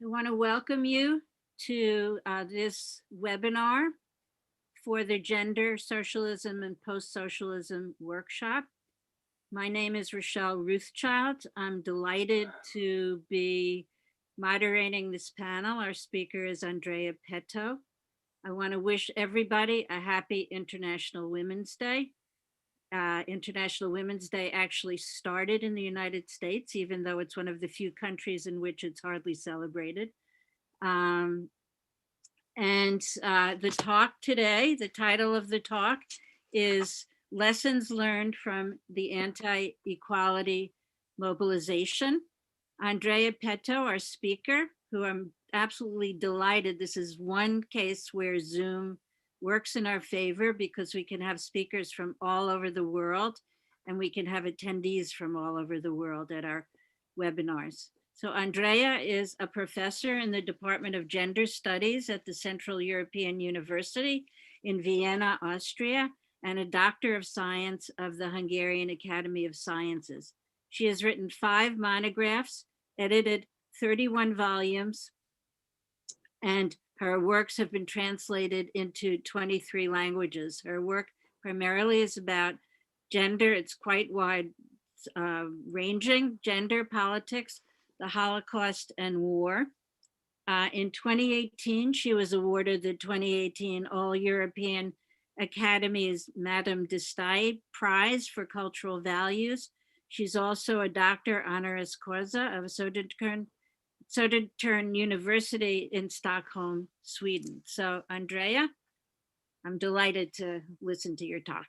I want to welcome you to this webinar for the Gender, Socialism, and Post-Socialism workshop. My name is Rochelle Ruthchild. I'm delighted to be moderating this panel. Our speaker is Andrea Petto. I want to wish everybody a happy International Women's Day. International Women's Day actually started in the United States, even though it's one of the few countries in which it's hardly celebrated. The talk today, the title of the talk is Lessons Learned from the Anti-Equality Mobilization. Andrea Petto, our speaker, who I'm absolutely delighted. This is one case where Zoom works in our favor because we can have speakers from all over the world and we can have attendees from all over the world at our webinars. So Andrea is a professor in the Department of Gender Studies at the Central European University in Vienna, Austria, and a Doctor of Science of the Hungarian Academy of Sciences. She has written 5 monographs, edited 31 volumes, and her works have been translated into 23 languages. Her work primarily is about gender. It's quite wide ranging: gender, politics, the Holocaust, and war. In 2018, she was awarded the 2018 All-European Academy's Madame de Staël Prize for Cultural Values. She's also a doctor honoris causa of Södertörn University in Stockholm, Sweden. So Andrea, I'm delighted to listen to your talk.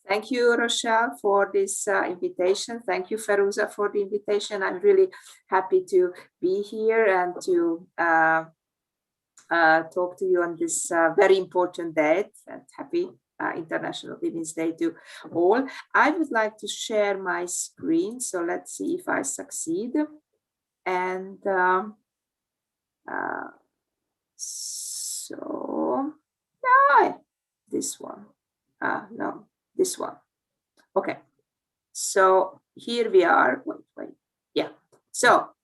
Thank you, Rochelle, for this invitation. Thank you, Feruza, for the invitation. I'm really happy to be here and to talk to you on this very important day. And happy International Women's Day to all. I would like to share my screen. So let's see if I succeed. And this one. No, this one. Okay. So here we are. Wait. Yeah. So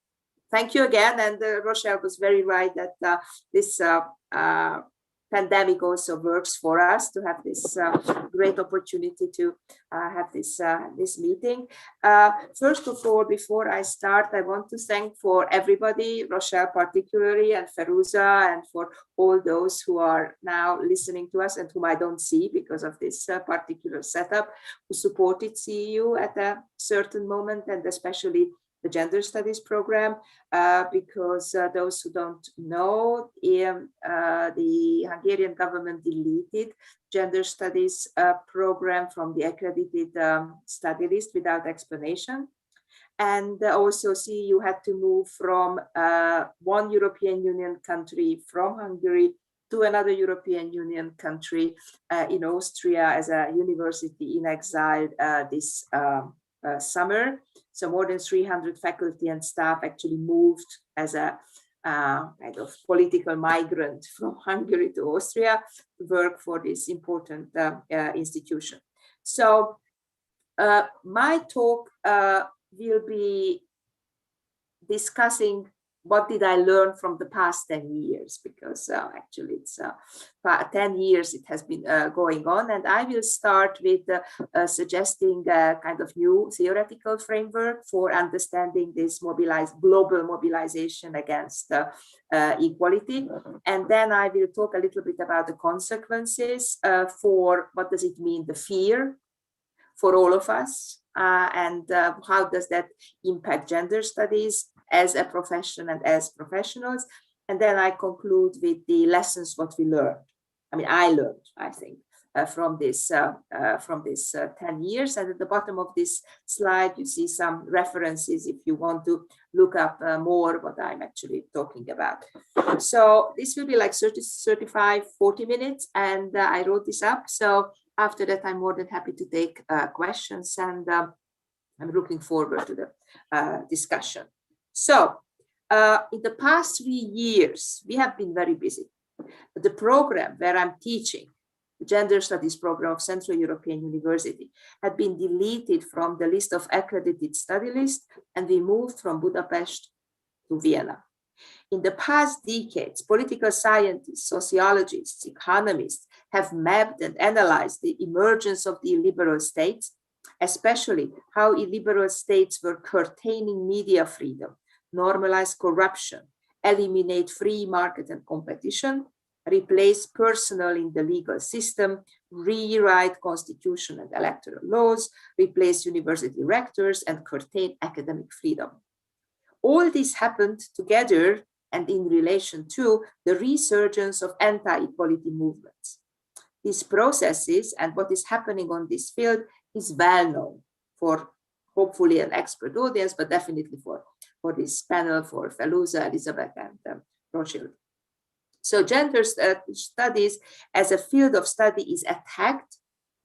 thank you again. And Rochelle was very right that this pandemic also works for us to have this great opportunity to have this meeting. First of all, before I start, I want to thank for everybody, Rochelle particularly, and Feruza, and for all those who are now listening to us and whom I don't see because of this particular setup, who supported CEU at a certain moment, and especially the Gender Studies program, because those who don't know, the Hungarian government deleted Gender Studies program from the accredited study list without explanation. And also CEU had to move from one European Union country, from Hungary, to another European Union country in Austria as a university in exile this summer. So more than 300 faculty and staff actually moved as a kind of political migrant from Hungary to Austria to work for this important institution. So my talk will be discussing what did I learn from the past 10 years, because actually it's 10 years it has been going on. And I will start with suggesting a kind of new theoretical framework for understanding this global mobilization against equality. And then I will talk a little bit about the consequences for what does it mean, the fear for all of us, and how does that impact gender studies as a profession and as professionals. And then I conclude with the lessons what we learned. I learned, I think, from this 10 years. And at the bottom of this slide, you see some references if you want to look up more what I'm actually talking about. So this will be like 35, 40 minutes, and I wrote this up. So after that, I'm more than happy to take questions, and I'm looking forward to the discussion. So in the past 3 years, we have been very busy. The program where I'm teaching, the Gender Studies program of Central European University, had been deleted from the list of accredited study list, and we moved from Budapest to Vienna. In the past decades, political scientists, sociologists, economists have mapped and analyzed the emergence of the illiberal states, especially how illiberal states were curtailing media freedom, normalize corruption, eliminate free market and competition, replace personnel in the legal system, rewrite constitution and electoral laws, replace university rectors, and curtail academic freedom. All this happened together and in relation to the resurgence of anti-equality movements. These processes and what is happening on this field is well known for hopefully an expert audience, but definitely for this panel, for Feluza, Elizabeth, and Rothschild. So gender studies as a field of study is attacked,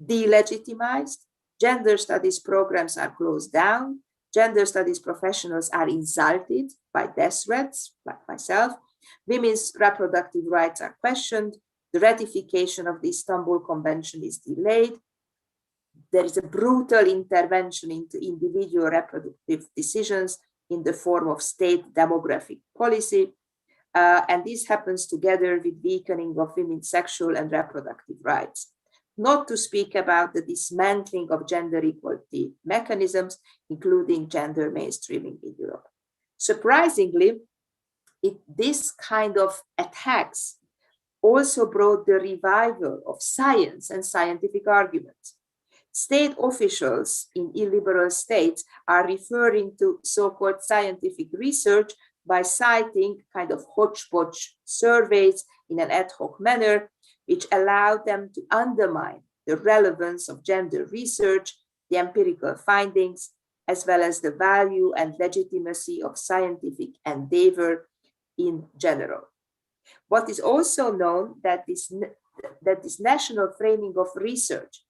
delegitimized, gender studies programs are closed down, gender studies professionals are insulted by death threats, like myself, women's reproductive rights are questioned, the ratification of the Istanbul Convention is delayed, there is a brutal intervention into individual reproductive decisions in the form of state demographic policy, and this happens together with weakening of women's sexual and reproductive rights. Not to speak about the dismantling of gender equality mechanisms, including gender mainstreaming in Europe. Surprisingly, this kind of attacks also brought the revival of science and scientific arguments. State officials in illiberal states are referring to so-called scientific research by citing kind of hodgepodge surveys in an ad hoc manner, which allow them to undermine the relevance of gender research, the empirical findings, as well as the value and legitimacy of scientific endeavor in general. What is also known that this national framing of research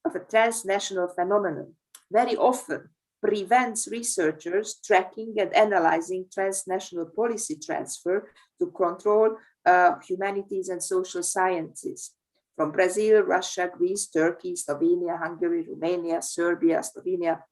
of a transnational phenomenon very often prevents researchers tracking and analyzing transnational policy transfer to control humanities and social sciences from Brazil, Russia, Greece, Turkey, Slovenia, Hungary, Romania, Serbia, Slovenia,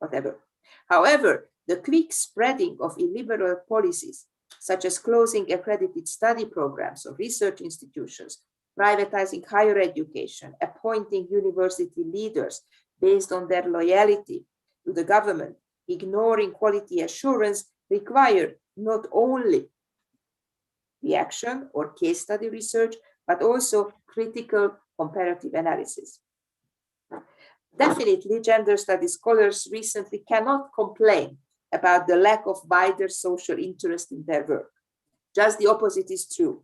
whatever. However, the quick spreading of illiberal policies, such as closing accredited study programs of research institutions, privatizing higher education, appointing university leaders based on their loyalty to the government, ignoring quality assurance, require not only reaction or case study research, but also critical comparative analysis. Definitely, gender studies scholars recently cannot complain about the lack of wider social interest in their work. Just the opposite is true.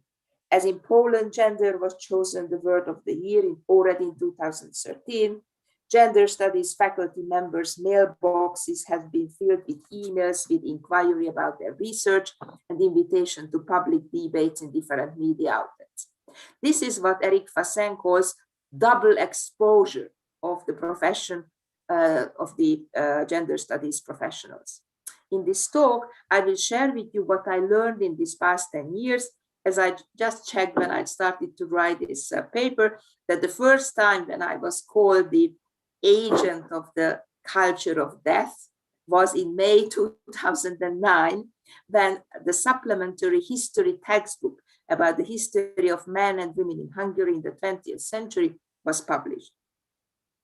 As in Poland, gender was chosen the word of the year already in 2013. Gender studies faculty members' mailboxes have been filled with emails with inquiry about their research and invitation to public debates in different media outlets. This is what Eric Fassin calls double exposure of the profession of the gender studies professionals. In this talk, I will share with you what I learned in these past 10 years, as I just checked when I started to write this paper, that the first time when I was called the agent of the culture of death was in May 2009, when the supplementary history textbook about the history of men and women in Hungary in the 20th century was published.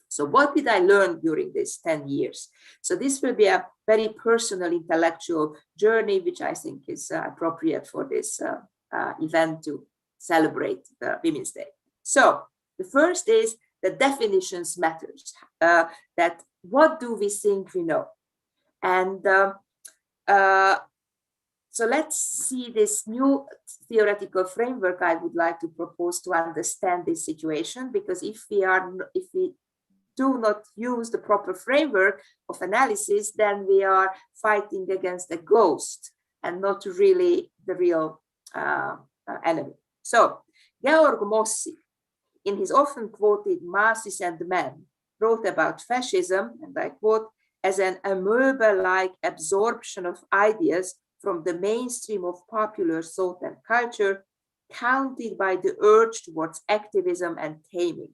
So what did I learn during these 10 years? So this will be a very personal intellectual journey, which I think is appropriate for this event to celebrate the Women's Day. So the first is that definitions matters, that what do we think we know? And so let's see this new theoretical framework I would like to propose to understand this situation, because if we do not use the proper framework of analysis, then we are fighting against a ghost and not really the real enemy. So Georg Mosse, in his often quoted Masses and Men, wrote about fascism, and I quote, as an amoeba-like absorption of ideas from the mainstream of popular thought and culture, counted by the urge towards activism and taming.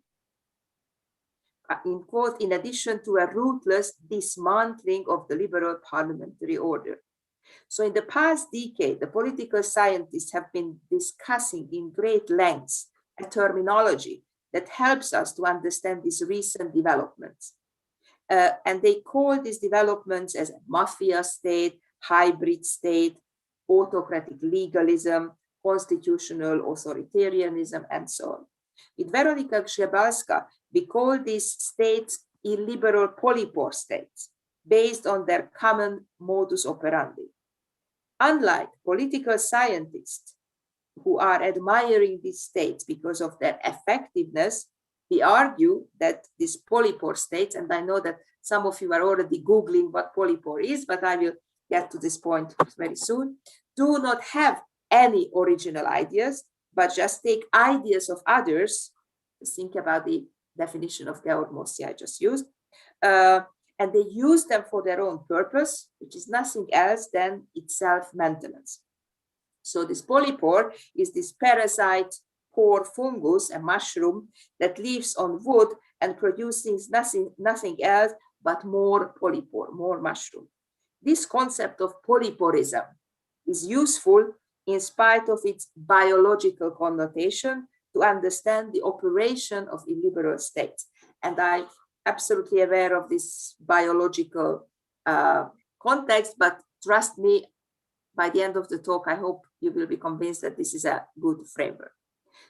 In quote, in addition to a ruthless dismantling of the liberal parliamentary order. So in the past decade, the political scientists have been discussing in great lengths a terminology that helps us to understand these recent developments. And they call these developments as a mafia state, hybrid state, autocratic legalism, constitutional authoritarianism, and so on. With Veronika Grzebalska, we call these states illiberal polypore states, based on their common modus operandi. Unlike political scientists who are admiring these states because of their effectiveness, we argue that these polypore states, and I know that some of you are already Googling what polypore is, but I will get to this point very soon, do not have any original ideas, but just take ideas of others. Just think about the definition of Georg Mosse I just used, and they use them for their own purpose, which is nothing else than its self-maintenance. So this polypore is this parasite pore fungus, a mushroom that lives on wood and produces nothing else but more polypore, more mushroom. This concept of polyporism is useful in spite of its biological connotation to understand the operation of illiberal states. And I'm absolutely aware of this biological context, but trust me, by the end of the talk, I hope you will be convinced that this is a good framework.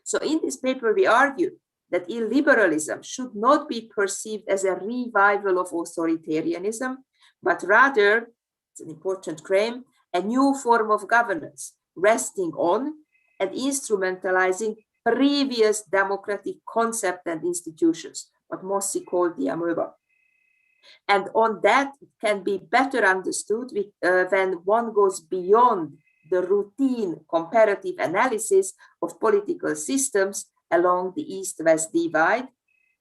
So in this paper, we argue that illiberalism should not be perceived as a revival of authoritarianism, but rather, it's an important claim, a new form of governance, resting on and instrumentalizing previous democratic concepts and institutions, what Mosse called the amoeba. And on that, it can be better understood when one goes beyond the routine comparative analysis of political systems along the East-West divide,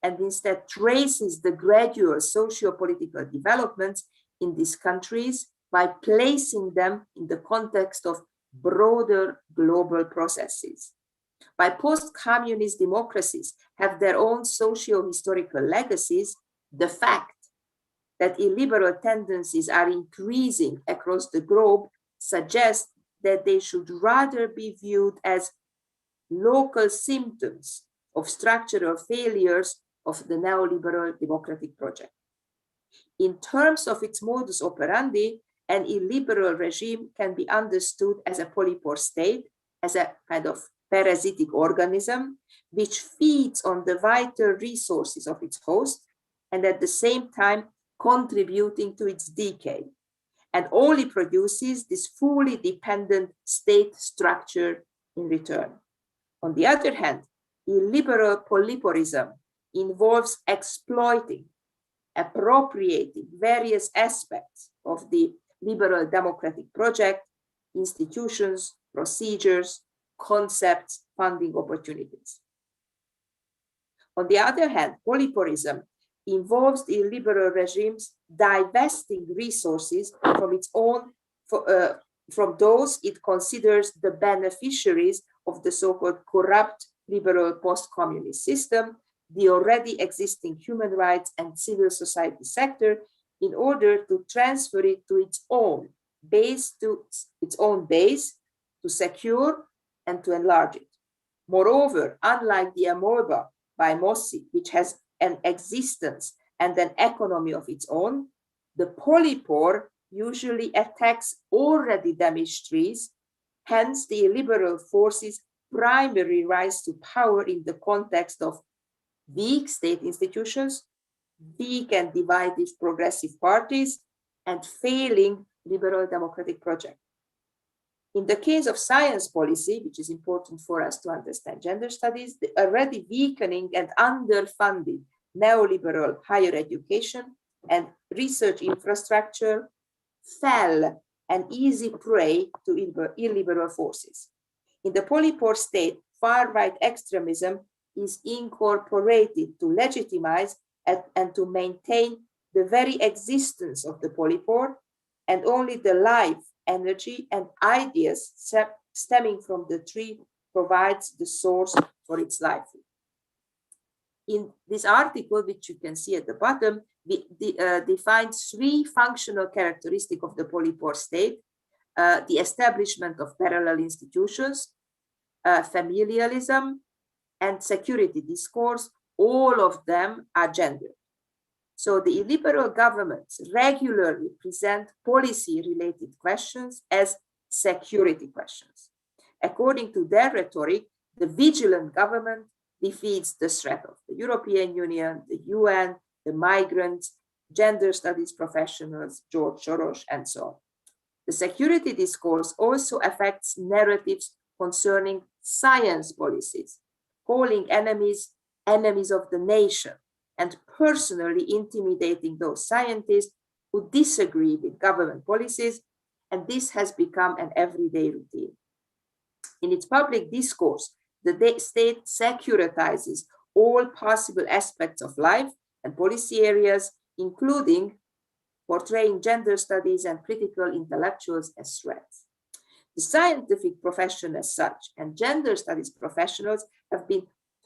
and instead traces the gradual socio-political developments in these countries by placing them in the context of broader global processes. While post-communist democracies have their own socio-historical legacies, the fact that illiberal tendencies are increasing across the globe suggests that they should rather be viewed as local symptoms of structural failures of the neoliberal democratic project. In terms of its modus operandi, an illiberal regime can be understood as a polypore state, as a kind of parasitic organism, which feeds on the vital resources of its host, and at the same time contributing to its decay, and only produces this fully dependent state structure in return. On the other hand, illiberal polyporism involves exploiting, appropriating various aspects of the liberal democratic project, institutions, procedures, concepts, funding opportunities. On the other hand, polyporism involves the illiberal regimes divesting resources from its own, from those it considers the beneficiaries of the so-called corrupt liberal post-communist system, the already existing human rights and civil society sector, in order to transfer it to its own base, to secure and to enlarge it. Moreover, unlike the amoeba by Mosse, which has an existence and an economy of its own, the polypore usually attacks already damaged trees. Hence, the illiberal forces primarily rise to power in the context of weak state institutions, weak and divided progressive parties, and failing liberal democratic project. In the case of science policy, which is important for us to understand gender studies, the already weakening and underfunded neoliberal higher education and research infrastructure fell an easy prey to illiberal forces. In the polypore state, far-right extremism is incorporated to legitimize and to maintain the very existence of the polypore, and only the life, energy, and ideas stemming from the tree provides the source for its life. In this article, which you can see at the bottom, we define three functional characteristics of the polypore state, the establishment of parallel institutions, familialism, and security discourse, all of them are gendered. So the illiberal governments regularly present policy-related questions as security questions. According to their rhetoric, the vigilant government defeats the threat of the European Union, the UN, the migrants, gender studies professionals, George Soros, and so on. The security discourse also affects narratives concerning science policies, calling enemies enemies of the nation, and personally intimidating those scientists who disagree with government policies, and this has become an everyday routine. In its public discourse, the state securitizes all possible aspects of life and policy areas, including portraying gender studies and critical intellectuals as threats. The scientific profession as such and gender studies professionals have been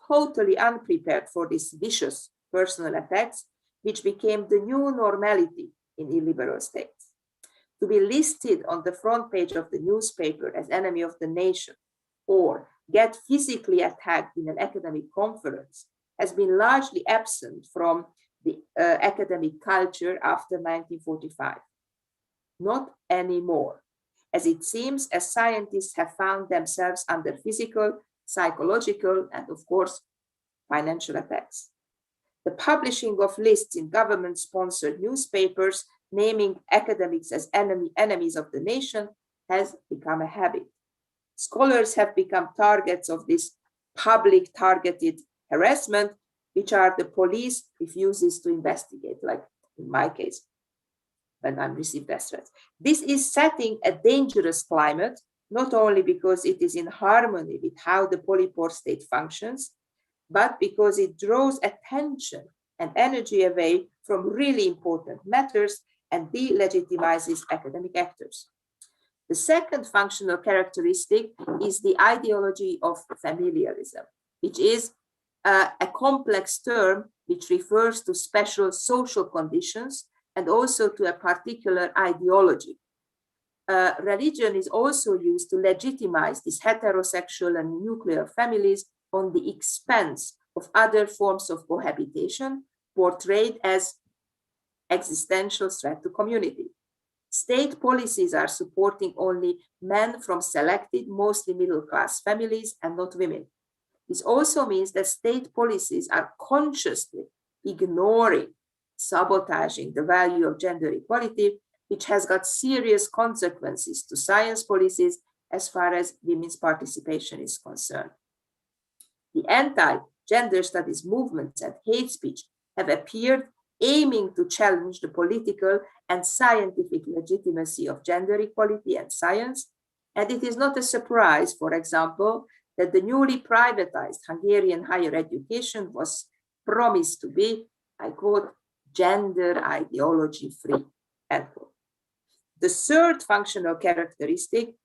totally unprepared for these vicious personal attacks, which became the new normality in illiberal states. To be listed on the front page of the newspaper as enemy of the nation or get physically attacked in an academic conference has been largely absent from the academic culture after 1945. Not anymore, as it seems as scientists have found themselves under physical, psychological, and of course, financial attacks. The publishing of lists in government-sponsored newspapers naming academics as enemies of the nation has become a habit. Scholars have become targets of this public targeted harassment, which are the police refuses to investigate, like in my case, when I received death threats. This is setting a dangerous climate, not only because it is in harmony with how the polypore state functions, but because it draws attention and energy away from really important matters and delegitimizes academic actors. The second functional characteristic is the ideology of familialism, which is a complex term which refers to special social conditions and also to a particular ideology. Religion is also used to legitimize these heterosexual and nuclear families on the expense of other forms of cohabitation, portrayed as existential threat to community. State policies are supporting only men from selected, mostly middle-class families and not women. This also means that state policies are consciously ignoring, sabotaging the value of gender equality, which has got serious consequences to science policies as far as women's participation is concerned. The anti-gender studies movements and hate speech have appeared aiming to challenge the political and scientific legitimacy of gender equality and science. And it is not a surprise, for example, that the newly privatized Hungarian higher education was promised to be, I quote, gender ideology free, end quote. The third functional characteristic,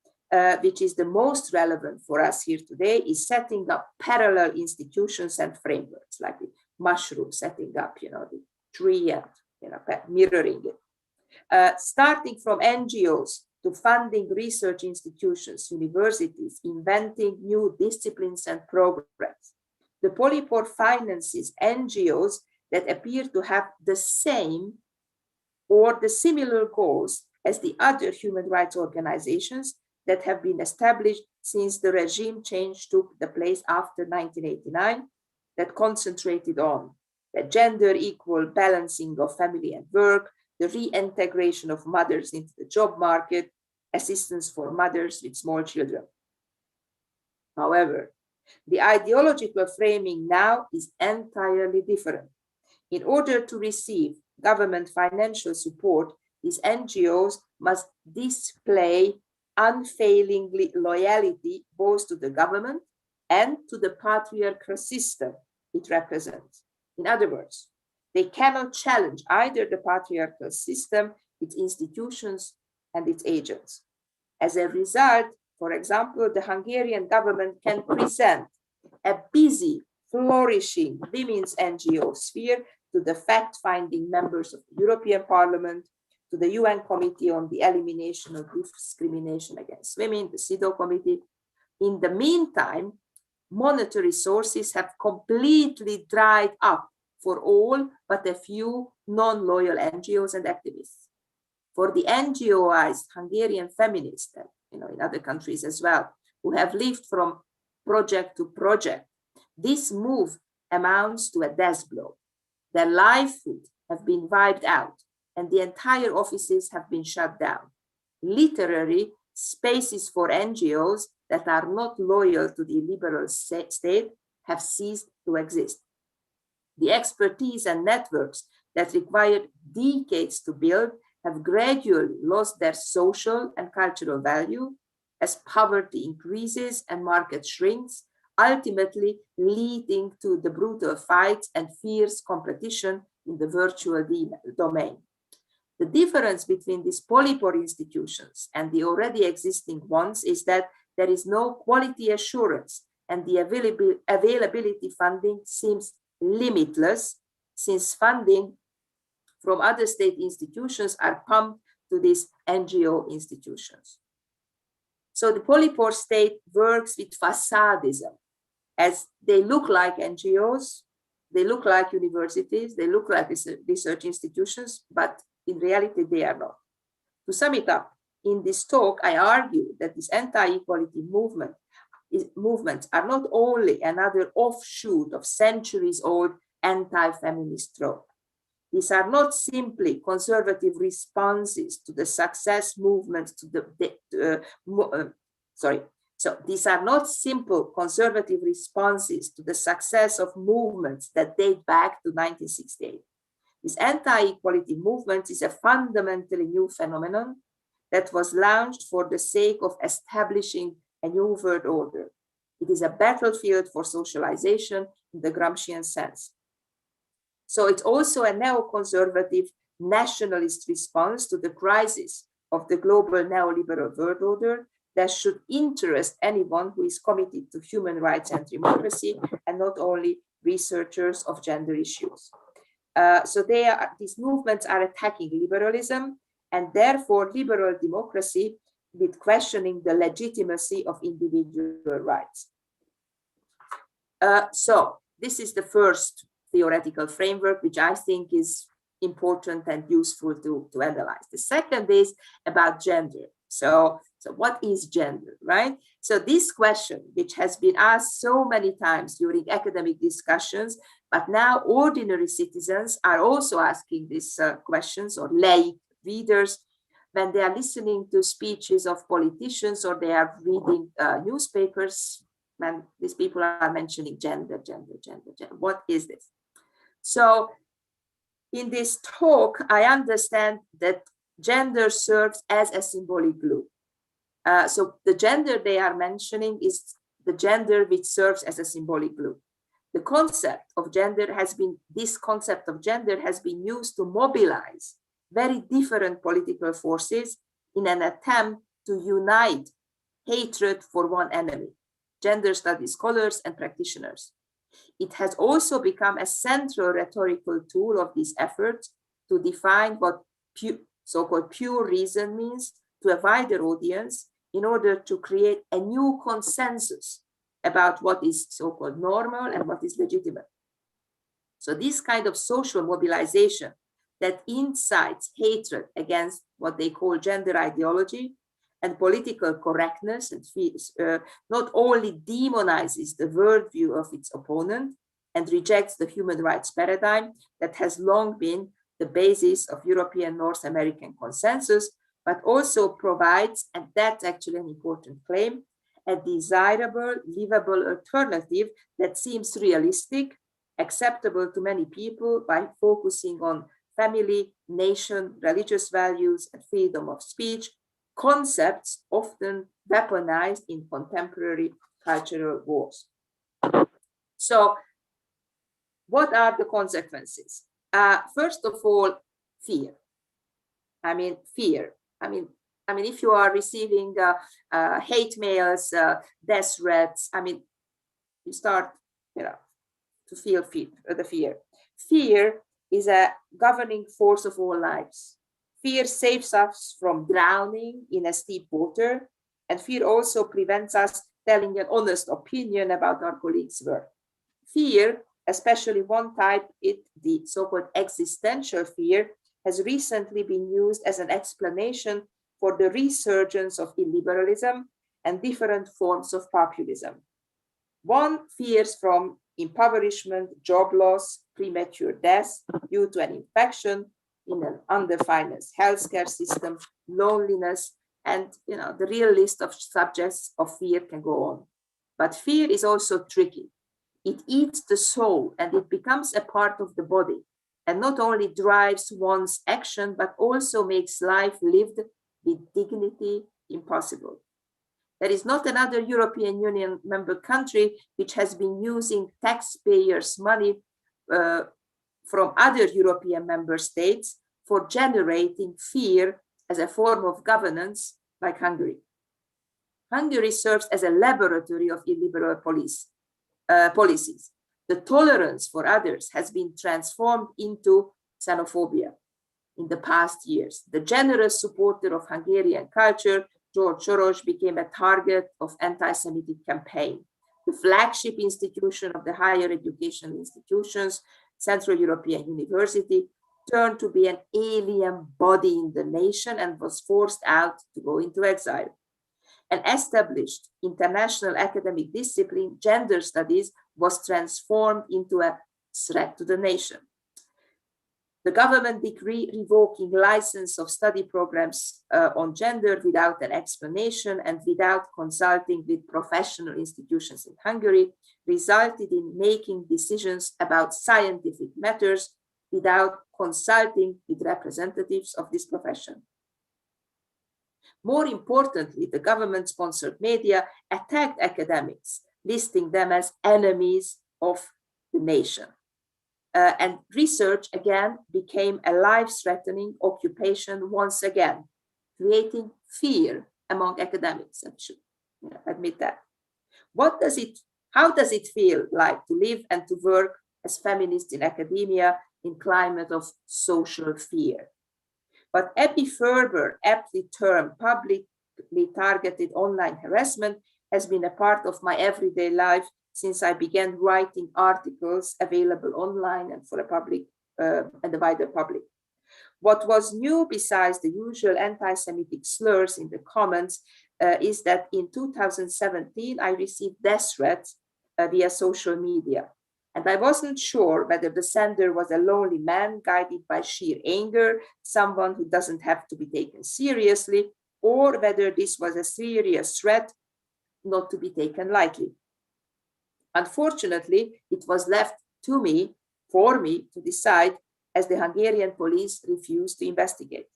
which is the most relevant for us here today, is setting up parallel institutions and frameworks, like the mushroom setting up, the tree and mirroring it. Starting from NGOs to funding research institutions, universities, inventing new disciplines and programs. The polypore finances NGOs that appear to have the same or the similar goals as the other human rights organizations that have been established since the regime change took the place after 1989, that concentrated on the gender equal balancing of family and work, the reintegration of mothers into the job market, assistance for mothers with small children. However, the ideological framing now is entirely different. In order to receive government financial support, these NGOs must display unfailing loyalty both to the government and to the patriarchal system it represents. In other words, they cannot challenge either the patriarchal system, its institutions, and its agents. As a result, for example, the Hungarian government can present a busy, flourishing women's NGO sphere to the fact-finding members of the European Parliament, to the UN Committee on the Elimination of Discrimination Against Women, the CEDAW Committee. In the meantime, monetary sources have completely dried up for all but a few non-loyal NGOs and activists. For the NGOized Hungarian feminists, and in other countries as well, who have lived from project to project, this move amounts to a death blow. Their livelihood have been wiped out, and the entire offices have been shut down. Literally, spaces for NGOs that are not loyal to the liberal state have ceased to exist. The expertise and networks that required decades to build have gradually lost their social and cultural value as poverty increases and market shrinks, ultimately leading to the brutal fights and fierce competition in the virtual domain. The difference between these polypore institutions and the already existing ones is that there is no quality assurance, and the availability funding seems limitless, since funding from other state institutions are pumped to these NGO institutions. So the polypore state works with facadism, as they look like NGOs, they look like universities, they look like research institutions, but in reality, they are not. To sum it up, in this talk, I argue that this anti-equality movements are not only another offshoot of centuries-old anti-feminist trope. These are not simply conservative responses to the success movements So these are not simple conservative responses to the success of movements that date back to 1968. This anti-equality movement is a fundamentally new phenomenon that was launched for the sake of establishing a new world order. It is a battlefield for socialization in the Gramscian sense. So it's also a neoconservative nationalist response to the crisis of the global neoliberal world order that should interest anyone who is committed to human rights and democracy, and not only researchers of gender issues. So these movements are attacking liberalism and therefore liberal democracy, with questioning the legitimacy of individual rights. So this is the first theoretical framework, which I think is important and useful to analyze. The second is about gender. So what is gender, right? So this question, which has been asked so many times during academic discussions, but now ordinary citizens are also asking these questions, or lay readers, when they are listening to speeches of politicians or they are reading newspapers, when these people are mentioning gender. What is this? So in this talk, I understand that gender serves as a symbolic glue. So the gender they are mentioning is the gender which serves as a symbolic glue. The concept of gender has been used to mobilize very different political forces in an attempt to unite hatred for one enemy, gender studies scholars and practitioners. It has also become a central rhetorical tool of these efforts to define what so-called pure reason means to a wider audience, in order to create a new consensus about what is so-called normal and what is legitimate. So this kind of social mobilization that incites hatred against what they call gender ideology and political correctness, and not only demonizes the worldview of its opponent and rejects the human rights paradigm that has long been the basis of European North American consensus, but also provides, and that's actually an important claim, a desirable, livable alternative that seems realistic, acceptable to many people by focusing on family, nation, religious values, and freedom of speech, concepts often weaponized in contemporary cultural wars. So what are the consequences? First of all, fear. Fear. If you are receiving hate mails, death threats, you start, to feel the fear. Fear is a governing force of all lives. Fear saves us from drowning in a steep water, and fear also prevents us telling an honest opinion about our colleagues' work. Fear, especially one type, the so-called existential fear, has recently been used as an explanation for the resurgence of illiberalism and different forms of populism. One fears from impoverishment, job loss, premature death due to an infection in an underfinanced healthcare system, loneliness, and the real list of subjects of fear can go on. But fear is also tricky. It eats the soul and it becomes a part of the body, and not only drives one's action, but also makes life lived with dignity impossible. There is not another European Union member country which has been using taxpayers' money from other European member states for generating fear as a form of governance, like Hungary. Hungary serves as a laboratory of illiberal policies. The tolerance for others has been transformed into xenophobia in the past years. The generous supporter of Hungarian culture, George Soros, became a target of anti-Semitic campaign. The flagship institution of the higher education institutions, Central European University, turned to be an alien body in the nation and was forced out to go into exile. An established international academic discipline, gender studies, was transformed into a threat to the nation. The government decree revoking license of study programs on gender without an explanation and without consulting with professional institutions in Hungary resulted in making decisions about scientific matters without consulting with representatives of this profession. More importantly, the government-sponsored media attacked academics, listing them as enemies of the nation. And research again became a life-threatening occupation once again, creating fear among academics. I should admit that. How does it feel like to live and to work as feminists in academia in climate of social fear? But Epi Ferber aptly termed publicly targeted online harassment has been a part of my everyday life since I began writing articles available online and for the public and the wider public. What was new besides the usual anti-Semitic slurs in the comments is that in 2017, I received death threats via social media. And I wasn't sure whether the sender was a lonely man guided by sheer anger, someone who doesn't have to be taken seriously, or whether this was a serious threat not to be taken lightly. Unfortunately, it was left for me to decide, as the Hungarian police refused to investigate.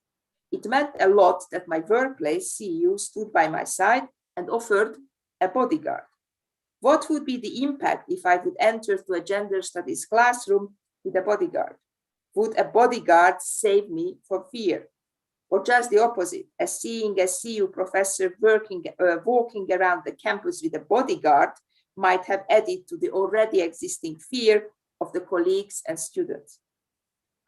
It meant a lot that my workplace CEO stood by my side and offered a bodyguard. What would be the impact if I would enter to a gender studies classroom with a bodyguard? Would a bodyguard save me from fear? Or just the opposite, as seeing a CU professor walking around the campus with a bodyguard might have added to the already existing fear of the colleagues and students.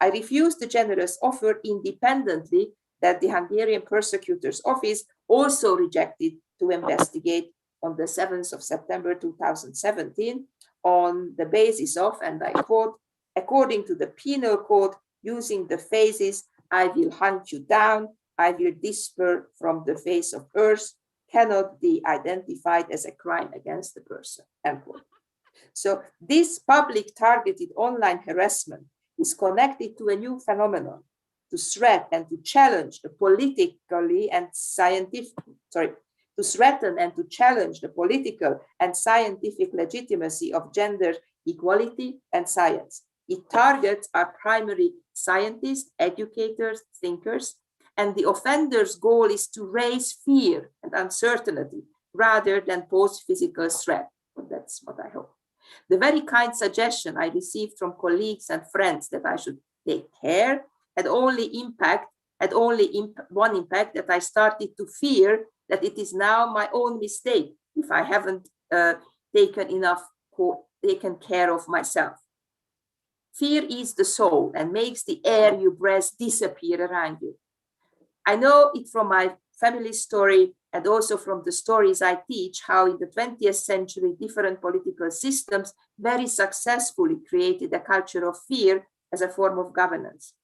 I refused the generous offer independently that the Hungarian prosecutor's office also rejected to investigate on the 7th of September 2017 on the basis of, and I quote, according to the penal code, using the phrases, I will hunt you down, I will disappear from the face of earth, cannot be identified as a crime against the person, end quote. So this public targeted online harassment is connected to a new phenomenon, to threat and to challenge the politically and scientific, to threaten and to challenge the political and scientific legitimacy of gender equality and science. It targets our primary scientists, educators, thinkers, and the offender's goal is to raise fear and uncertainty rather than pose physical threat. That's what I hope. The very kind suggestion I received from colleagues and friends that I should take care had only one impact, that I started to fear that it is now my own mistake if I haven't taken care of myself. Fear eats the soul and makes the air you breathe disappear around you. I know it from my family story and also from the stories I teach, how in the 20th century, different political systems very successfully created a culture of fear as a form of governance.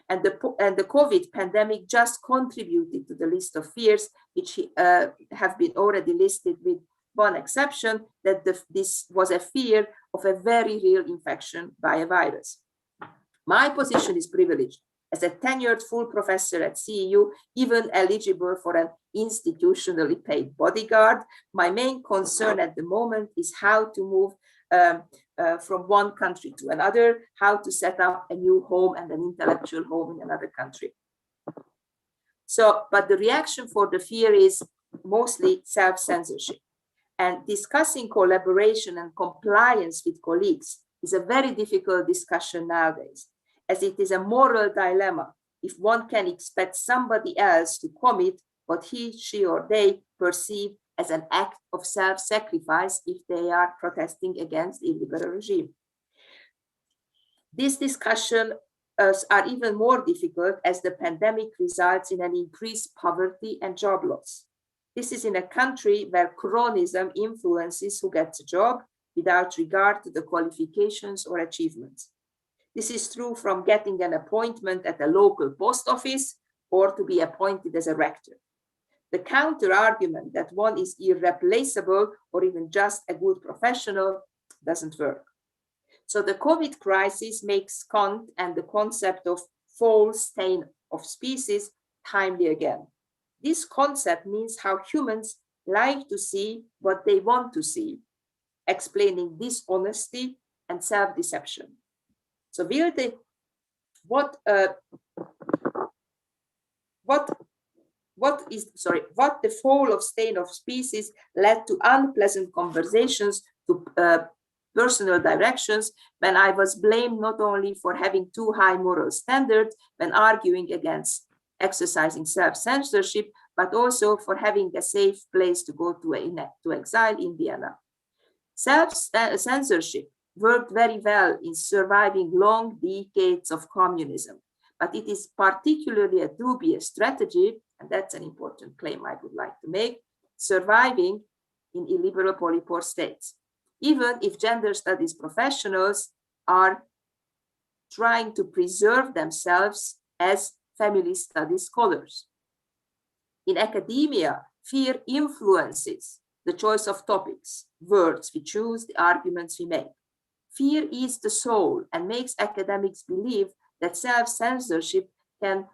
And the COVID pandemic just contributed to the list of fears, which have been already listed with one exception, that this was a fear of a very real infection by a virus. My position is privileged. As a tenured full professor at CEU, even eligible for an institutionally paid bodyguard, my main concern at the moment is how to move from one country to another, how to set up a new home and an intellectual home in another country. So, but the reaction for the fear is mostly self-censorship. And discussing collaboration and compliance with colleagues is a very difficult discussion nowadays, as it is a moral dilemma if one can expect somebody else to commit what he, she, or they perceive as an act of self-sacrifice if they are protesting against illiberal regime. These discussions are even more difficult as the pandemic results in an increased poverty and job loss. This is in a country where cronyism influences who gets a job without regard to the qualifications or achievements. This is true from getting an appointment at a local post office or to be appointed as a rector. The counter argument that one is irreplaceable or even just a good professional doesn't work. So the COVID crisis makes Kant and the concept of false stain of species timely again. This concept means how humans like to see what they want to see, explaining dishonesty and self-deception. So what the fall of stain of species led to unpleasant conversations, to personal directions, when I was blamed not only for having too high moral standards when arguing against exercising self-censorship, but also for having a safe place to go to exile in Vienna. Self-censorship worked very well in surviving long decades of communism, but it is particularly a dubious strategy, and that's an important claim I would like to make, surviving in illiberal polypore states, even if gender studies professionals are trying to preserve themselves as family studies scholars. In academia, fear influences the choice of topics, words we choose, the arguments we make. Fear is the soul and makes academics believe that self-censorship can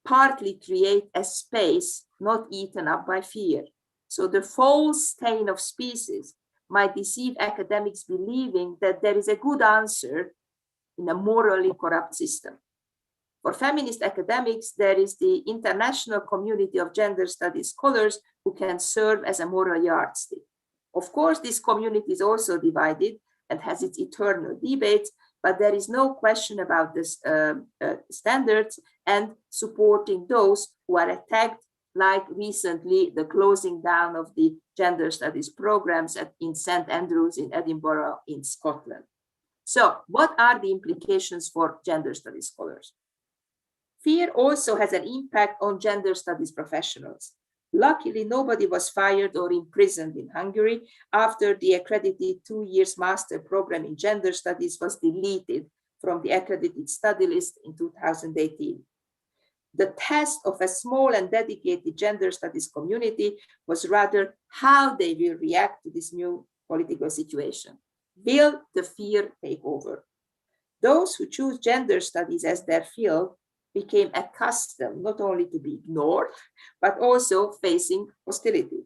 partly create a space not eaten up by fear. So the false stain of species might deceive academics believing that there is a good answer in a morally corrupt system. For feminist academics, there is the international community of gender studies scholars who can serve as a moral yardstick. Of course, this community is also divided and has its eternal debates, but there is no question about this standards and supporting those who are attacked, like recently the closing down of the gender studies programs in St. Andrews in Edinburgh in Scotland. So what are the implications for gender studies scholars? Fear also has an impact on gender studies professionals. Luckily, nobody was fired or imprisoned in Hungary after the accredited 2-year master program in gender studies was deleted from the accredited study list in 2018. The test of a small and dedicated gender studies community was rather how they will react to this new political situation. Will the fear take over? Those who choose gender studies as their field became accustomed not only to be ignored, but also facing hostility.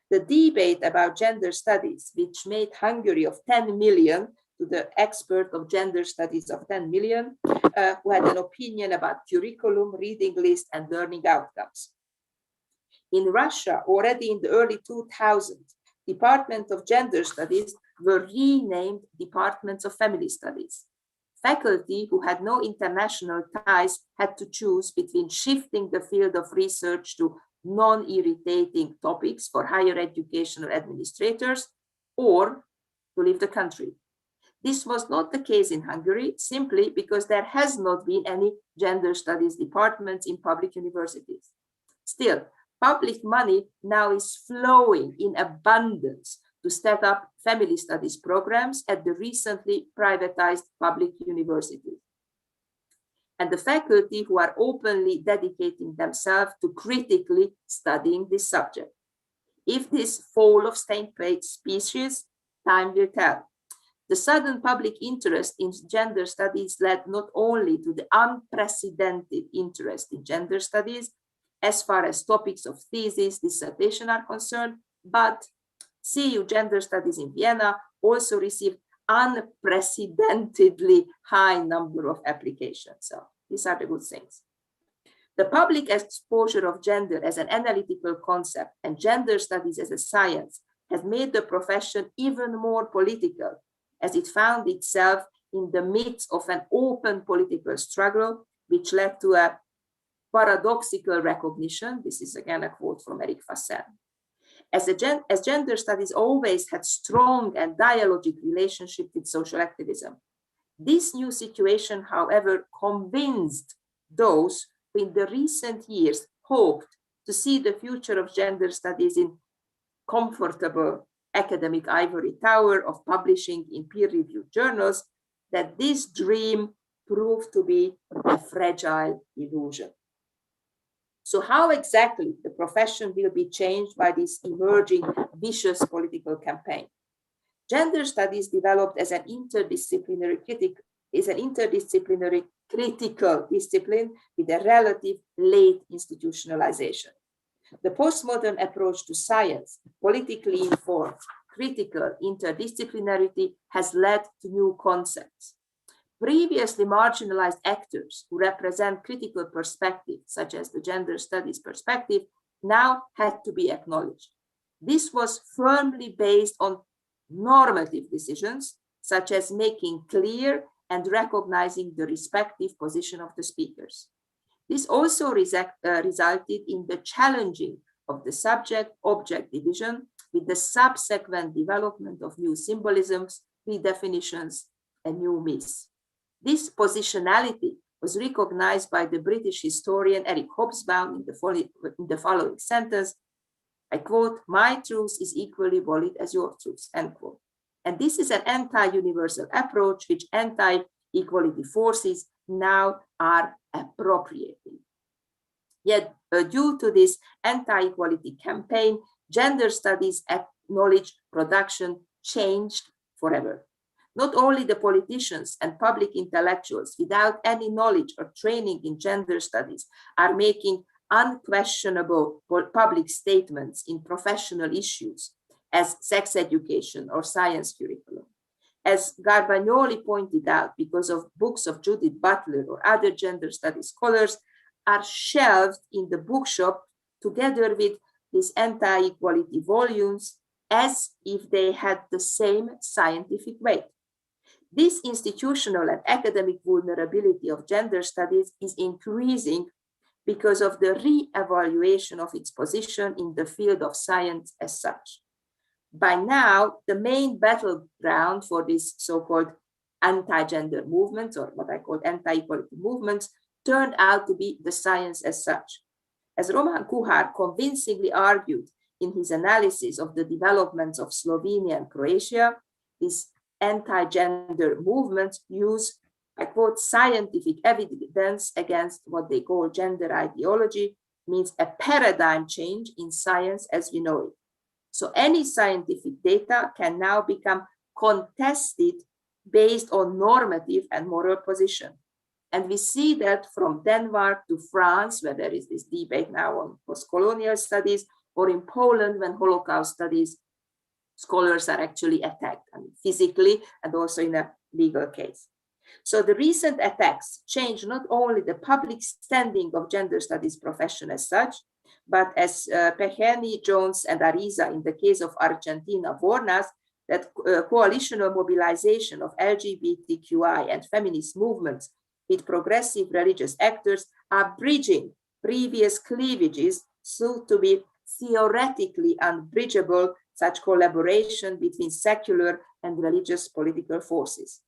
The debate about gender studies, which made Hungary of 10 million to the expert of gender studies of 10 million, who had an opinion about curriculum, reading list, and learning outcomes. In Russia, already in the early 2000s, Department of Gender Studies were renamed Departments of Family Studies. Faculty who had no international ties had to choose between shifting the field of research to non-irritating topics for higher educational administrators or to leave the country. This was not the case in Hungary, simply because there has not been any gender studies departments in public universities. Still, public money now is flowing in abundance to set up family studies programs at the recently privatized public universities. And the faculty who are openly dedicating themselves to critically studying this subject. If this fall of extinct species, time will tell. The sudden public interest in gender studies led not only to the unprecedented interest in gender studies as far as topics of thesis, dissertation are concerned, but CU Gender Studies in Vienna also received unprecedentedly high number of applications. So these are the good things. The public exposure of gender as an analytical concept and gender studies as a science has made the profession even more political, as it found itself in the midst of an open political struggle, which led to a paradoxical recognition. This is again a quote from Eric Fassin. As gender studies always had strong and dialogic relationship with social activism. This new situation, however, convinced those who in the recent years hoped to see the future of gender studies in comfortable academic ivory tower of publishing in peer-reviewed journals, that this dream proved to be a fragile illusion. So how exactly the profession will be changed by this emerging vicious political campaign? Gender studies developed as an interdisciplinary critical discipline with a relative late institutionalization. The postmodern approach to science, politically informed, critical interdisciplinarity has led to new concepts. Previously marginalized actors who represent critical perspectives, such as the gender studies perspective, now had to be acknowledged. This was firmly based on normative decisions, such as making clear and recognizing the respective position of the speakers. This also resulted in the challenging of the subject-object division with the subsequent development of new symbolisms, redefinitions, and new myths. This positionality was recognized by the British historian Eric Hobsbawm in the following sentence. I quote, "My truth is equally valid as your truth," end quote. And this is an anti-universal approach which anti-equality forces now are appropriating. Yet, due to this anti-equality campaign, gender studies knowledge production changed forever. Not only the politicians and public intellectuals without any knowledge or training in gender studies are making unquestionable public statements in professional issues as sex education or science curriculum. As Garbagnoli pointed out, because of books of Judith Butler or other gender studies scholars are shelved in the bookshop together with these anti-equality volumes as if they had the same scientific weight. This institutional and academic vulnerability of gender studies is increasing because of the re-evaluation of its position in the field of science as such. By now, the main battleground for these so-called anti-gender movements, or what I call anti-equality movements, turned out to be the science as such. As Roman Kuhar convincingly argued in his analysis of the developments of Slovenia and Croatia, these anti-gender movements use, I quote, "scientific evidence against what they call gender ideology," means a paradigm change in science as we know it. So any scientific data can now become contested based on normative and moral position. And we see that from Denmark to France, where there is this debate now on post-colonial studies, or in Poland when Holocaust studies scholars are actually attacked, physically and also in a legal case. So the recent attacks change not only the public standing of gender studies profession as such, but as Peheni, Jones, and Ariza in the case of Argentina warn us, that coalitional mobilization of LGBTQI and feminist movements with progressive religious actors are bridging previous cleavages thought to be theoretically unbridgeable, such collaboration between secular and religious political forces.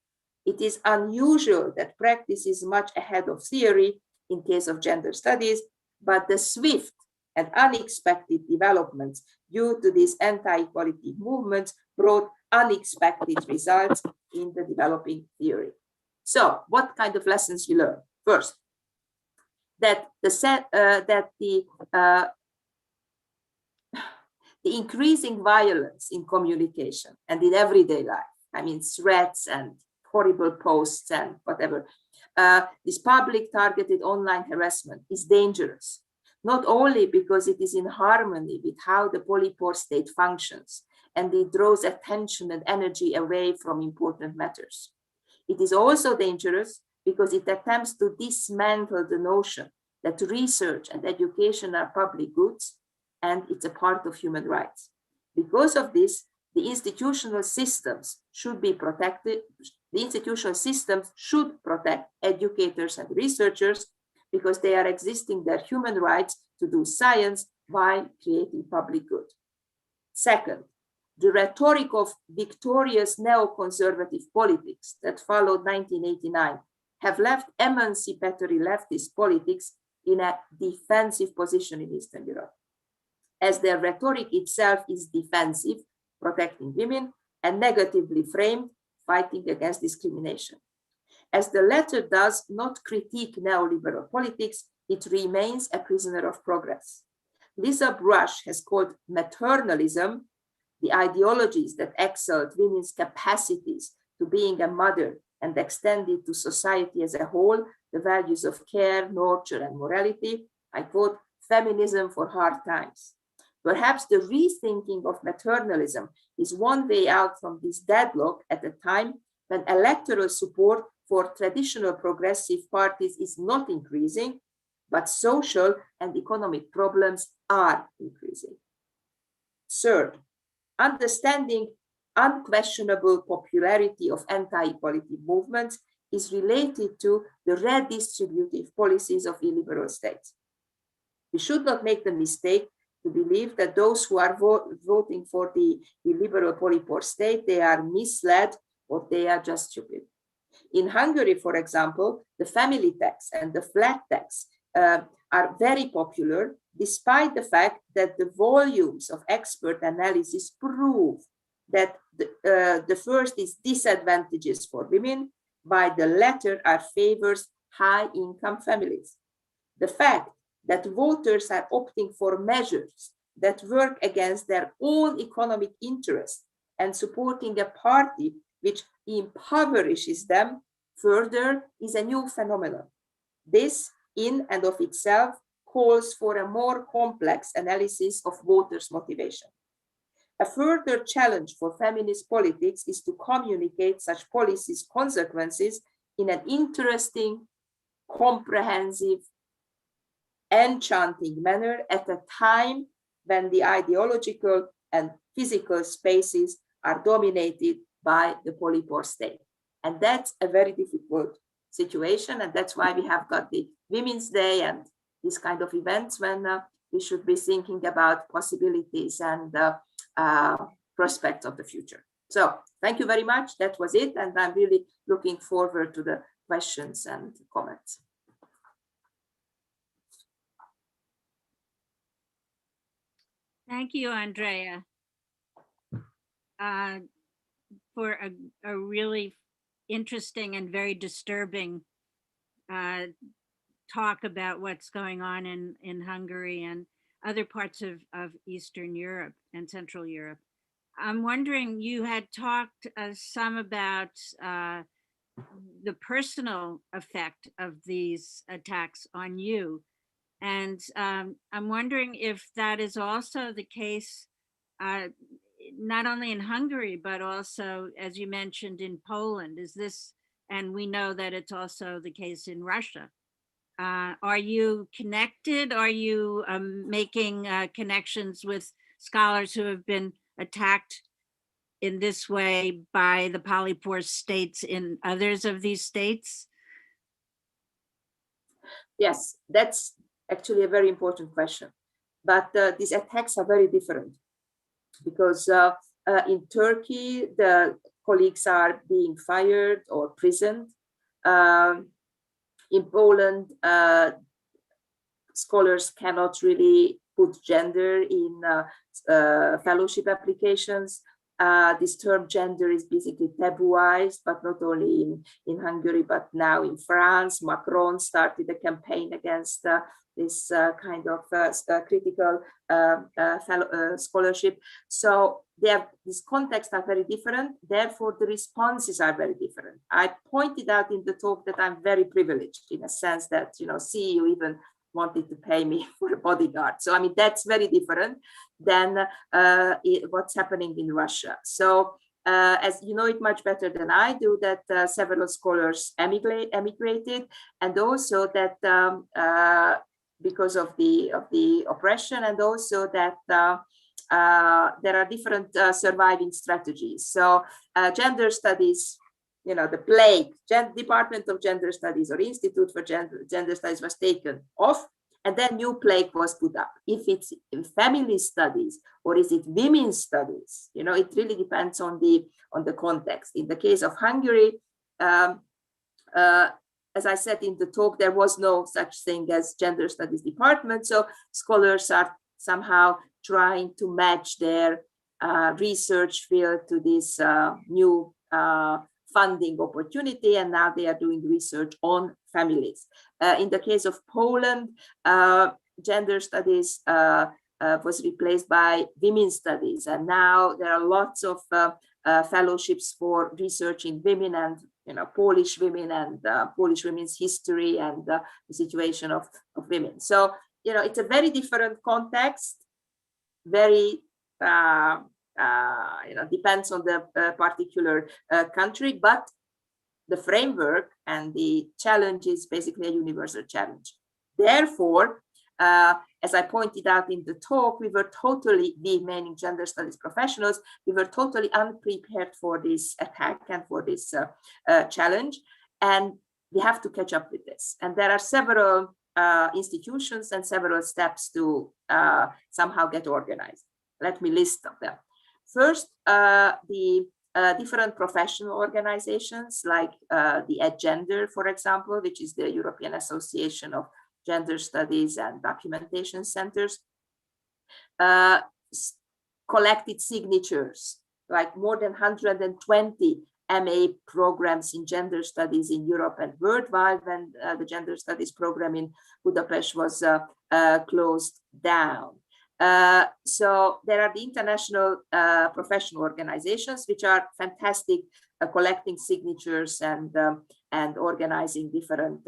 It is unusual that practice is much ahead of theory in case of gender studies, but the swift and unexpected developments due to these anti-equality movements brought unexpected results in the developing theory. So what kind of lessons you learn? First, that the increasing violence in communication and in everyday life, I mean threats and horrible posts and whatever, this public targeted online harassment is dangerous, not only because it is in harmony with how the polypore state functions and it draws attention and energy away from important matters. It is also dangerous because it attempts to dismantle the notion that research and education are public goods and it's a part of human rights. Because of this, the institutional systems should be protected. The institutional systems should protect educators and researchers because they are existing their human rights to do science while creating public good. Second, the rhetoric of victorious neoconservative politics that followed 1989 have left emancipatory leftist politics in a defensive position in Eastern Europe, as their rhetoric itself is defensive, protecting women, and negatively framed, fighting against discrimination. As the latter does not critique neoliberal politics, it remains a prisoner of progress. Lisa Brush has called maternalism the ideologies that exalt women's capacities to being a mother and extended to society as a whole, the values of care, nurture, and morality. I quote, feminism for hard times. Perhaps the rethinking of maternalism is one way out from this deadlock at a time when electoral support for traditional progressive parties is not increasing, but social and economic problems are increasing. Third, understanding unquestionable popularity of anti-equality movements is related to the redistributive policies of illiberal states. We should not make the mistake to believe that those who are voting for the illiberal polypore state, they are misled or they are just stupid. In Hungary, for example, the family tax and the flat tax are very popular, despite the fact that the volumes of expert analysis prove that the first is disadvantageous for women, while the latter are favors high-income families. The fact that voters are opting for measures that work against their own economic interests and supporting a party which impoverishes them further is a new phenomenon. This, in and of itself, calls for a more complex analysis of voters' motivation. A further challenge for feminist politics is to communicate such policies' consequences in an interesting, comprehensive, enchanting manner at a time when the ideological and physical spaces are dominated by the polypore state. And that's a very difficult situation. And that's why we have got the Women's Day and these kind of events when we should be thinking about possibilities and prospects of the future. So thank you very much. That was it. And I'm really looking forward to the questions and comments. Thank you, Andrea, for a really interesting and very disturbing talk about what's going on in Hungary and other parts of Eastern Europe and Central Europe. I'm wondering, you had talked some about the personal effect of these attacks on you. And I'm wondering if that is also the case, not only in Hungary, but also, as you mentioned, in Poland. Is this, and we know that it's also the case in Russia. Are you connected? Are you making connections with scholars who have been attacked in this way by the polypore states in others of these states? Yes, that's actually a very important question. But these attacks are very different because in Turkey, the colleagues are being fired or imprisoned. In Poland, scholars cannot really put gender in fellowship applications. This term gender is basically tabooized, but not only in Hungary, but now in France. Macron started a campaign against this kind of critical scholarship. So these contexts are very different. Therefore, the responses are very different. I pointed out in the talk that I'm very privileged in a sense that, CEU even wanted to pay me for a bodyguard. So, I mean, that's very different than what's happening in Russia. So, as you know it much better than I do, that several scholars emigrated, and also that because of the oppression, and also that there are different surviving strategies. So, gender studies, the plague, Department of Gender Studies or Institute for Gender Studies was taken off, and then new plague was put up. If it's family studies or is it women's studies, it really depends on the context. In the case of Hungary, as I said in the talk, there was no such thing as gender studies department. So scholars are somehow trying to match their research field to this new funding opportunity, and now they are doing research on families. In the case of Poland, gender studies was replaced by women's studies, and now there are lots of fellowships for research in women and Polish women and Polish women's history and the situation of women. So it's a very different context, very depends on the particular country, but the framework and the challenge is basically a universal challenge. Therefore, as I pointed out in the talk, we meaning gender studies professionals, we were totally unprepared for this attack and for this challenge, and we have to catch up with this. And there are several institutions and several steps to somehow get organized. Let me list them. First, the different professional organizations like the EdGender, for example, which is the European Association of Gender Studies and Documentation Centers, collected signatures, like more than 120 MA programs in gender studies in Europe and worldwide when the gender studies program in Budapest was closed down. So there are the international professional organizations, which are fantastic, collecting signatures and organizing different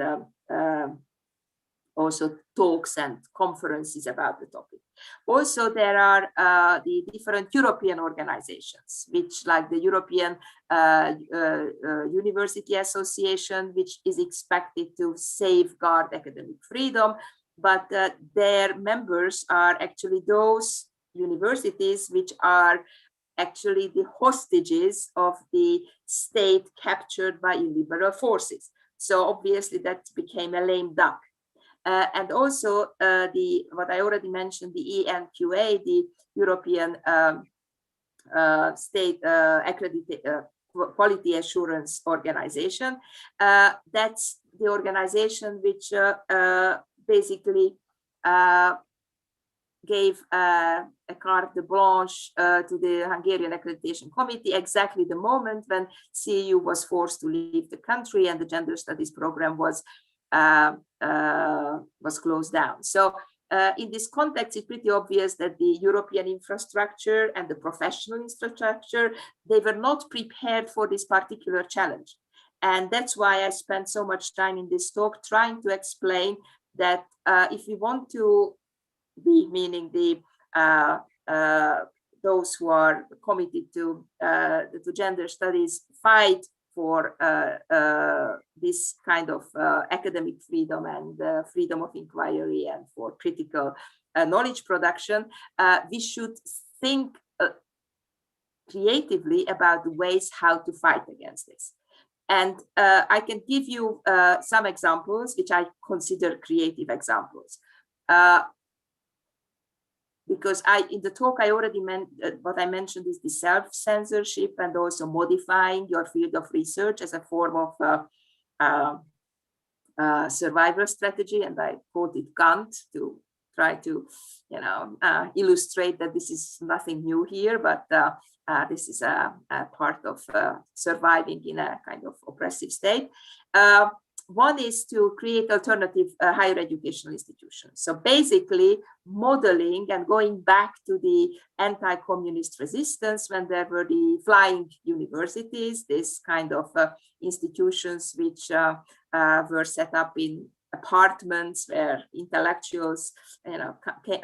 also talks and conferences about the topic. Also, there are the different European organizations, which like the European University Association, which is expected to safeguard academic freedom, but their members are actually those universities which are actually the hostages of the state captured by illiberal forces. So obviously that became a lame duck. And also what I already mentioned, the ENQA, the European State Quality Assurance Organization. That's the organization which basically gave a carte blanche to the Hungarian Accreditation Committee exactly the moment when CEU was forced to leave the country and the gender studies program was closed down. So in this context, it's pretty obvious that the European infrastructure and the professional infrastructure, they were not prepared for this particular challenge. And that's why I spent so much time in this talk trying to explain that if we want to be, meaning the those who are committed to gender studies, fight for this kind of academic freedom and freedom of inquiry and for critical knowledge production, we should think creatively about the ways how to fight against this. And I can give you some examples, which I consider creative examples. because in the talk I already what I mentioned is the self-censorship and also modifying your field of research as a form of survival strategy, and I quoted Kant to try to, illustrate that this is nothing new here, but this is a part of surviving in a kind of oppressive state. One is to create alternative higher educational institutions. So basically modeling and going back to the anti-communist resistance when there were the flying universities, this kind of institutions which were set up in apartments where intellectuals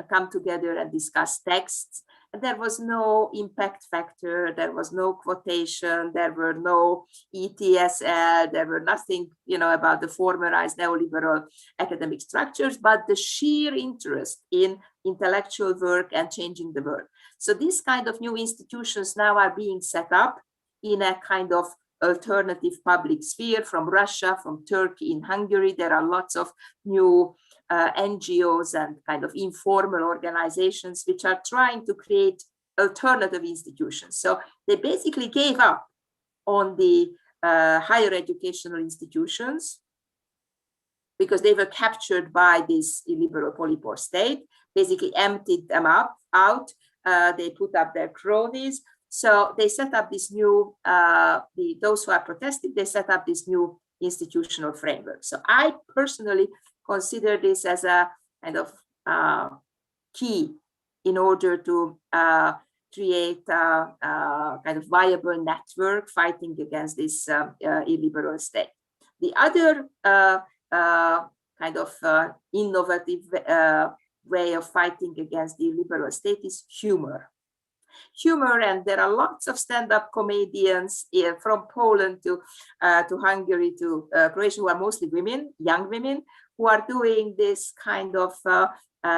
come together and discuss texts. And there was no impact factor, there was no quotation, there were no ETSL, there were nothing, about the formalized neoliberal academic structures, but the sheer interest in intellectual work and changing the world. So these kind of new institutions now are being set up in a kind of alternative public sphere from Russia, from Turkey, in Hungary. There are lots of new NGOs and kind of informal organizations which are trying to create alternative institutions. So they basically gave up on the higher educational institutions because they were captured by this illiberal polypore state, basically emptied them out. They put up their cronies. So they set up this new, those who are protesting, they set up this new institutional framework. So I personally consider this as a kind of key in order to create a kind of viable network fighting against this illiberal state. The other kind of innovative way of fighting against the illiberal state is humor. And there are lots of stand-up comedians from Poland to Hungary to Croatia, who are mostly women, young women, who are doing this kind of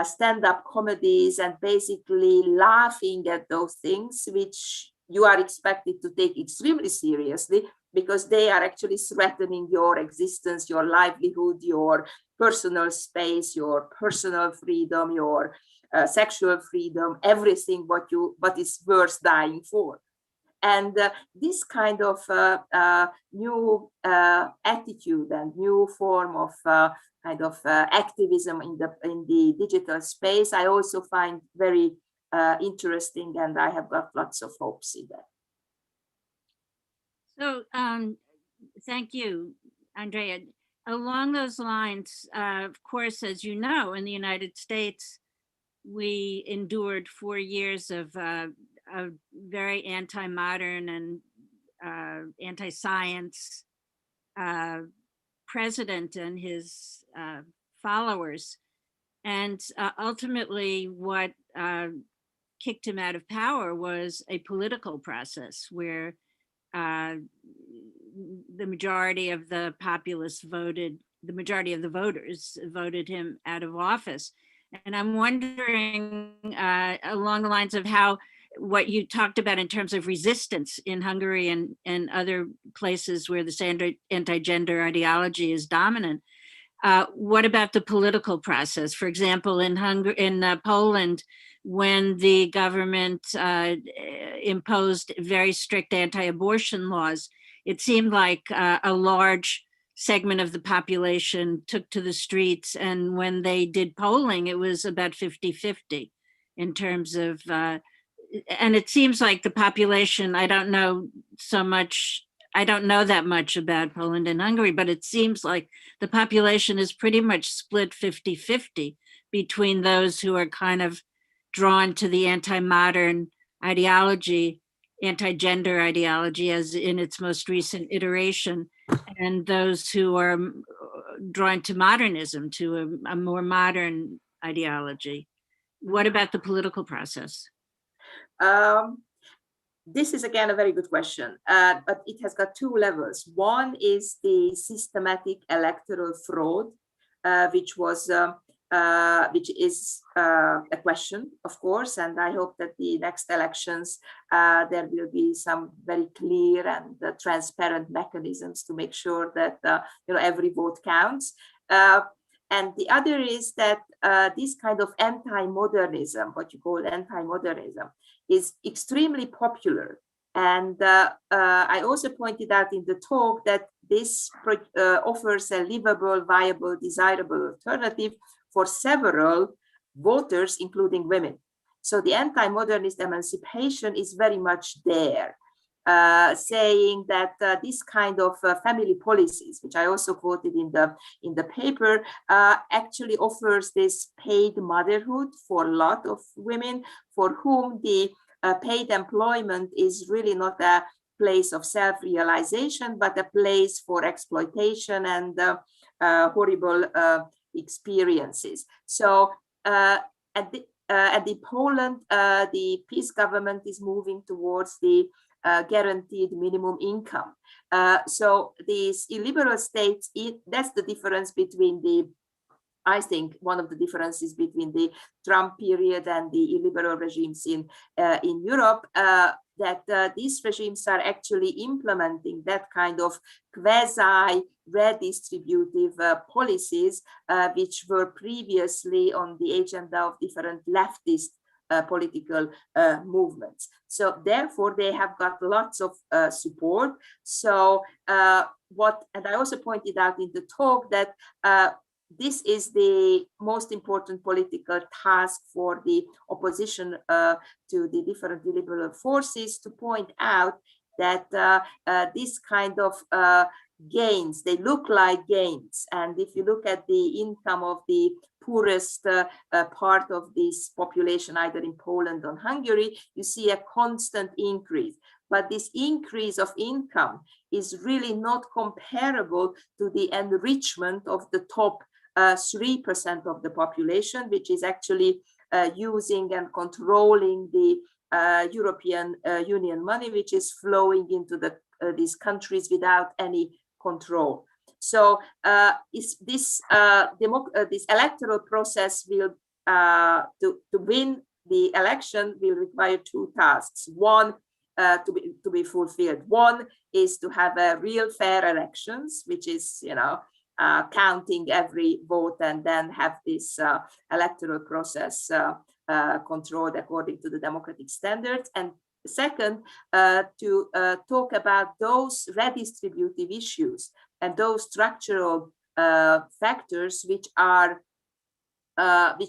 stand-up comedies and basically laughing at those things which you are expected to take extremely seriously, because they are actually threatening your existence, your livelihood, your personal space, your personal freedom, your sexual freedom, everything what is worth dying for. And this kind of new attitude and new form of kind of activism in the digital space, I also find very interesting, and I have got lots of hopes in that. So thank you, Andrea. Along those lines, of course, as you know, in the United States, we endured 4 years of a very anti-modern and anti-science president and his followers. And ultimately, what kicked him out of power was a political process where the majority of the populace voted, the majority of the voters voted him out of office. And I'm wondering along the lines of how what you talked about in terms of resistance in Hungary and other places where this anti-gender ideology is dominant. What about the political process? For example, in Poland, when the government imposed very strict anti-abortion laws, it seemed like a large segment of the population took to the streets. And when they did polling, it was about 50-50 in terms of, and it seems like the population, I don't know that much about Poland and Hungary, but it seems like the population is pretty much split 50-50 between those who are kind of drawn to the anti-modern ideology, anti-gender ideology as in its most recent iteration, and those who are drawn to modernism, to a more modern ideology. What about the political process? This is again a very good question, but it has got two levels. One is the systematic electoral fraud, which is a question, of course, and I hope that the next elections there will be some very clear and transparent mechanisms to make sure that every vote counts. And the other is that this kind of anti-modernism, what you call anti-modernism, is extremely popular. And I also pointed out in the talk that this offers a livable, viable, desirable alternative for several voters, including women. So the anti-modernist emancipation is very much there, saying that this kind of family policies, which I also quoted in the paper, actually offers this paid motherhood for a lot of women for whom the paid employment is really not a place of self-realization, but a place for exploitation and horrible experiences. So at the Poland, the peace government is moving towards the guaranteed minimum income. So these illiberal states, that's the difference between I think one of the differences between the Trump period and the illiberal regimes in Europe, that these regimes are actually implementing that kind of quasi-redistributive policies, which were previously on the agenda of different leftist political movements. So therefore, they have got lots of support. So and I also pointed out in the talk that this is the most important political task for the opposition to the different illiberal forces, to point out that this kind of gains, they look like gains. And if you look at the income of the poorest part of this population, either in Poland or Hungary, you see a constant increase. But this increase of income is really not comparable to the enrichment of the top 3% of the population, which is actually using and controlling the European Union money, which is flowing into these countries without any control. So this electoral process will, to win the election, will require two tasks. One, to be fulfilled. One is to have a real fair elections, which is, counting every vote and then have this electoral process controlled according to the democratic standards. And second, to talk about those redistributive issues and those structural factors which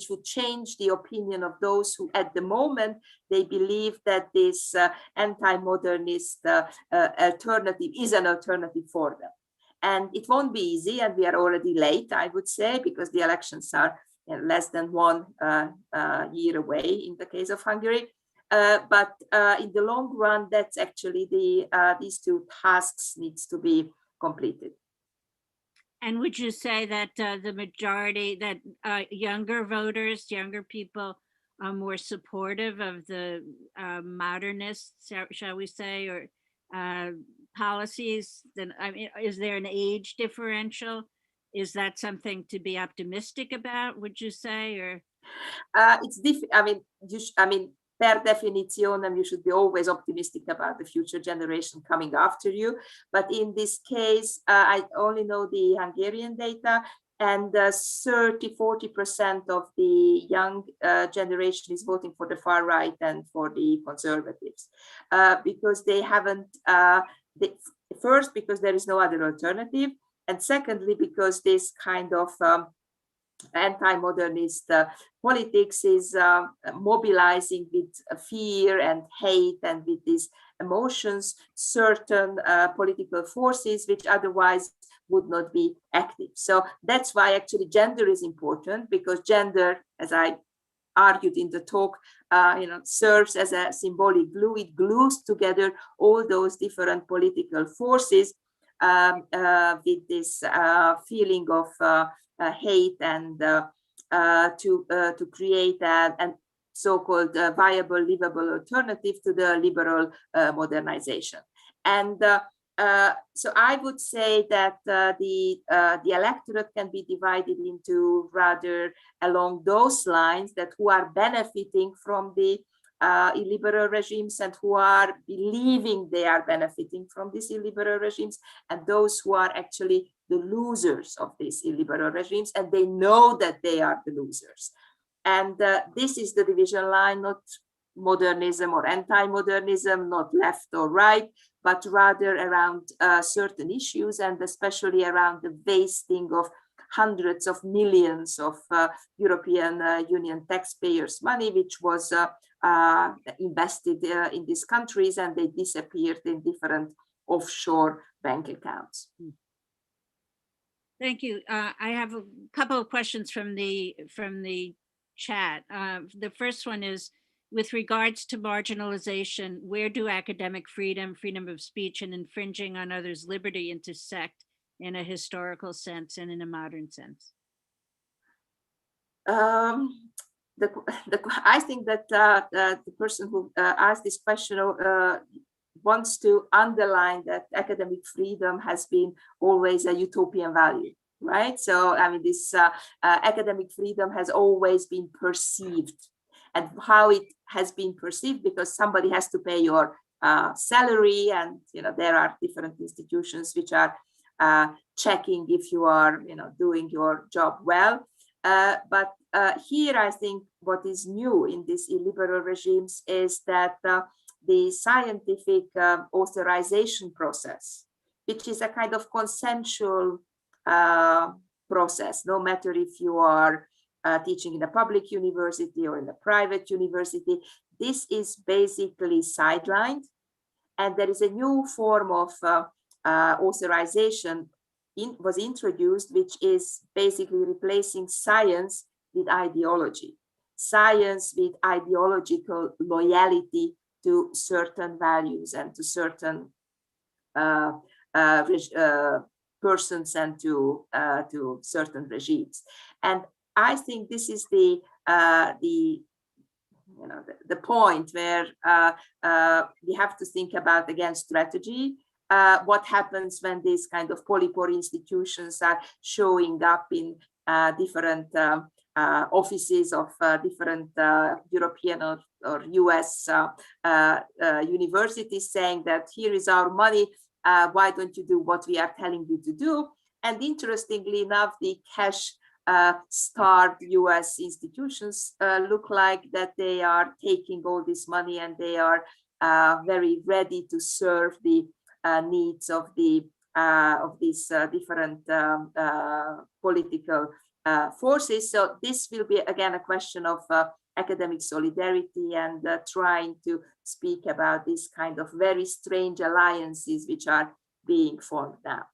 would change the opinion of those who at the moment they believe that this anti-modernist alternative is an alternative for them. And it won't be easy, and we are already late, I would say, because the elections are less than 1 year away in the case of Hungary. But in the long run, that's actually these two tasks needs to be completed. And would you say that the majority, that younger voters, younger people are more supportive of the modernists, shall we say, or policies? Then, I mean, is there an age differential? Is that something to be optimistic about, would you say, or? It's different. I mean, per definition, you should be always optimistic about the future generation coming after you. But in this case, I only know the Hungarian data, and 30–40% of the young generation is voting for the far right and for the conservatives, because they haven't, first, because there is no other alternative, and secondly, because this kind of anti-modernist politics is mobilizing with fear and hate and with these emotions certain political forces which otherwise would not be active. So that's why actually gender is important, because gender, as I argued in the talk, serves as a symbolic glue. It glues together all those different political forces with this feeling of hate, and to create a so-called viable, livable alternative to the liberal modernization. And so I would say that the electorate can be divided into rather along those lines, that who are benefiting from the illiberal regimes and who are believing they are benefiting from these illiberal regimes, and those who are actually the losers of these illiberal regimes, and they know that they are the losers. And this is the division line, not modernism or anti-modernism, not left or right, but rather around certain issues, and especially around the wasting of hundreds of millions of European Union taxpayers' money, which was invested in these countries, and they disappeared in different offshore bank accounts. Thank you. I have a couple of questions from the chat. The first one is, with regards to marginalization, where do academic freedom, freedom of speech, and infringing on others' liberty intersect in a historical sense and in a modern sense? I think that the person who asked this question wants to underline that academic freedom has been always a utopian value, right? So, I mean, this academic freedom has always been perceived, and how it has been perceived, because somebody has to pay your salary, and there are different institutions which are checking if you are doing your job well. But here, I think what is new in these illiberal regimes is that the scientific authorization process, which is a kind of consensual process, no matter if you are teaching in a public university or in a private university, this is basically sidelined. And there is a new form of authorization was introduced, which is basically replacing science with ideology. Science with ideological loyalty to certain values and to certain persons and to certain regimes. And I think this is the point where we have to think about, again, strategy. What happens when these kind of polypore institutions are showing up in different offices of different European or US universities, saying that here is our money, why don't you do what we are telling you to do? And interestingly enough, the cash starved US institutions look like that they are taking all this money, and they are very ready to serve the needs of these different political forces. So this will be, again, a question of academic solidarity and trying to speak about this kind of very strange alliances which are being formed now.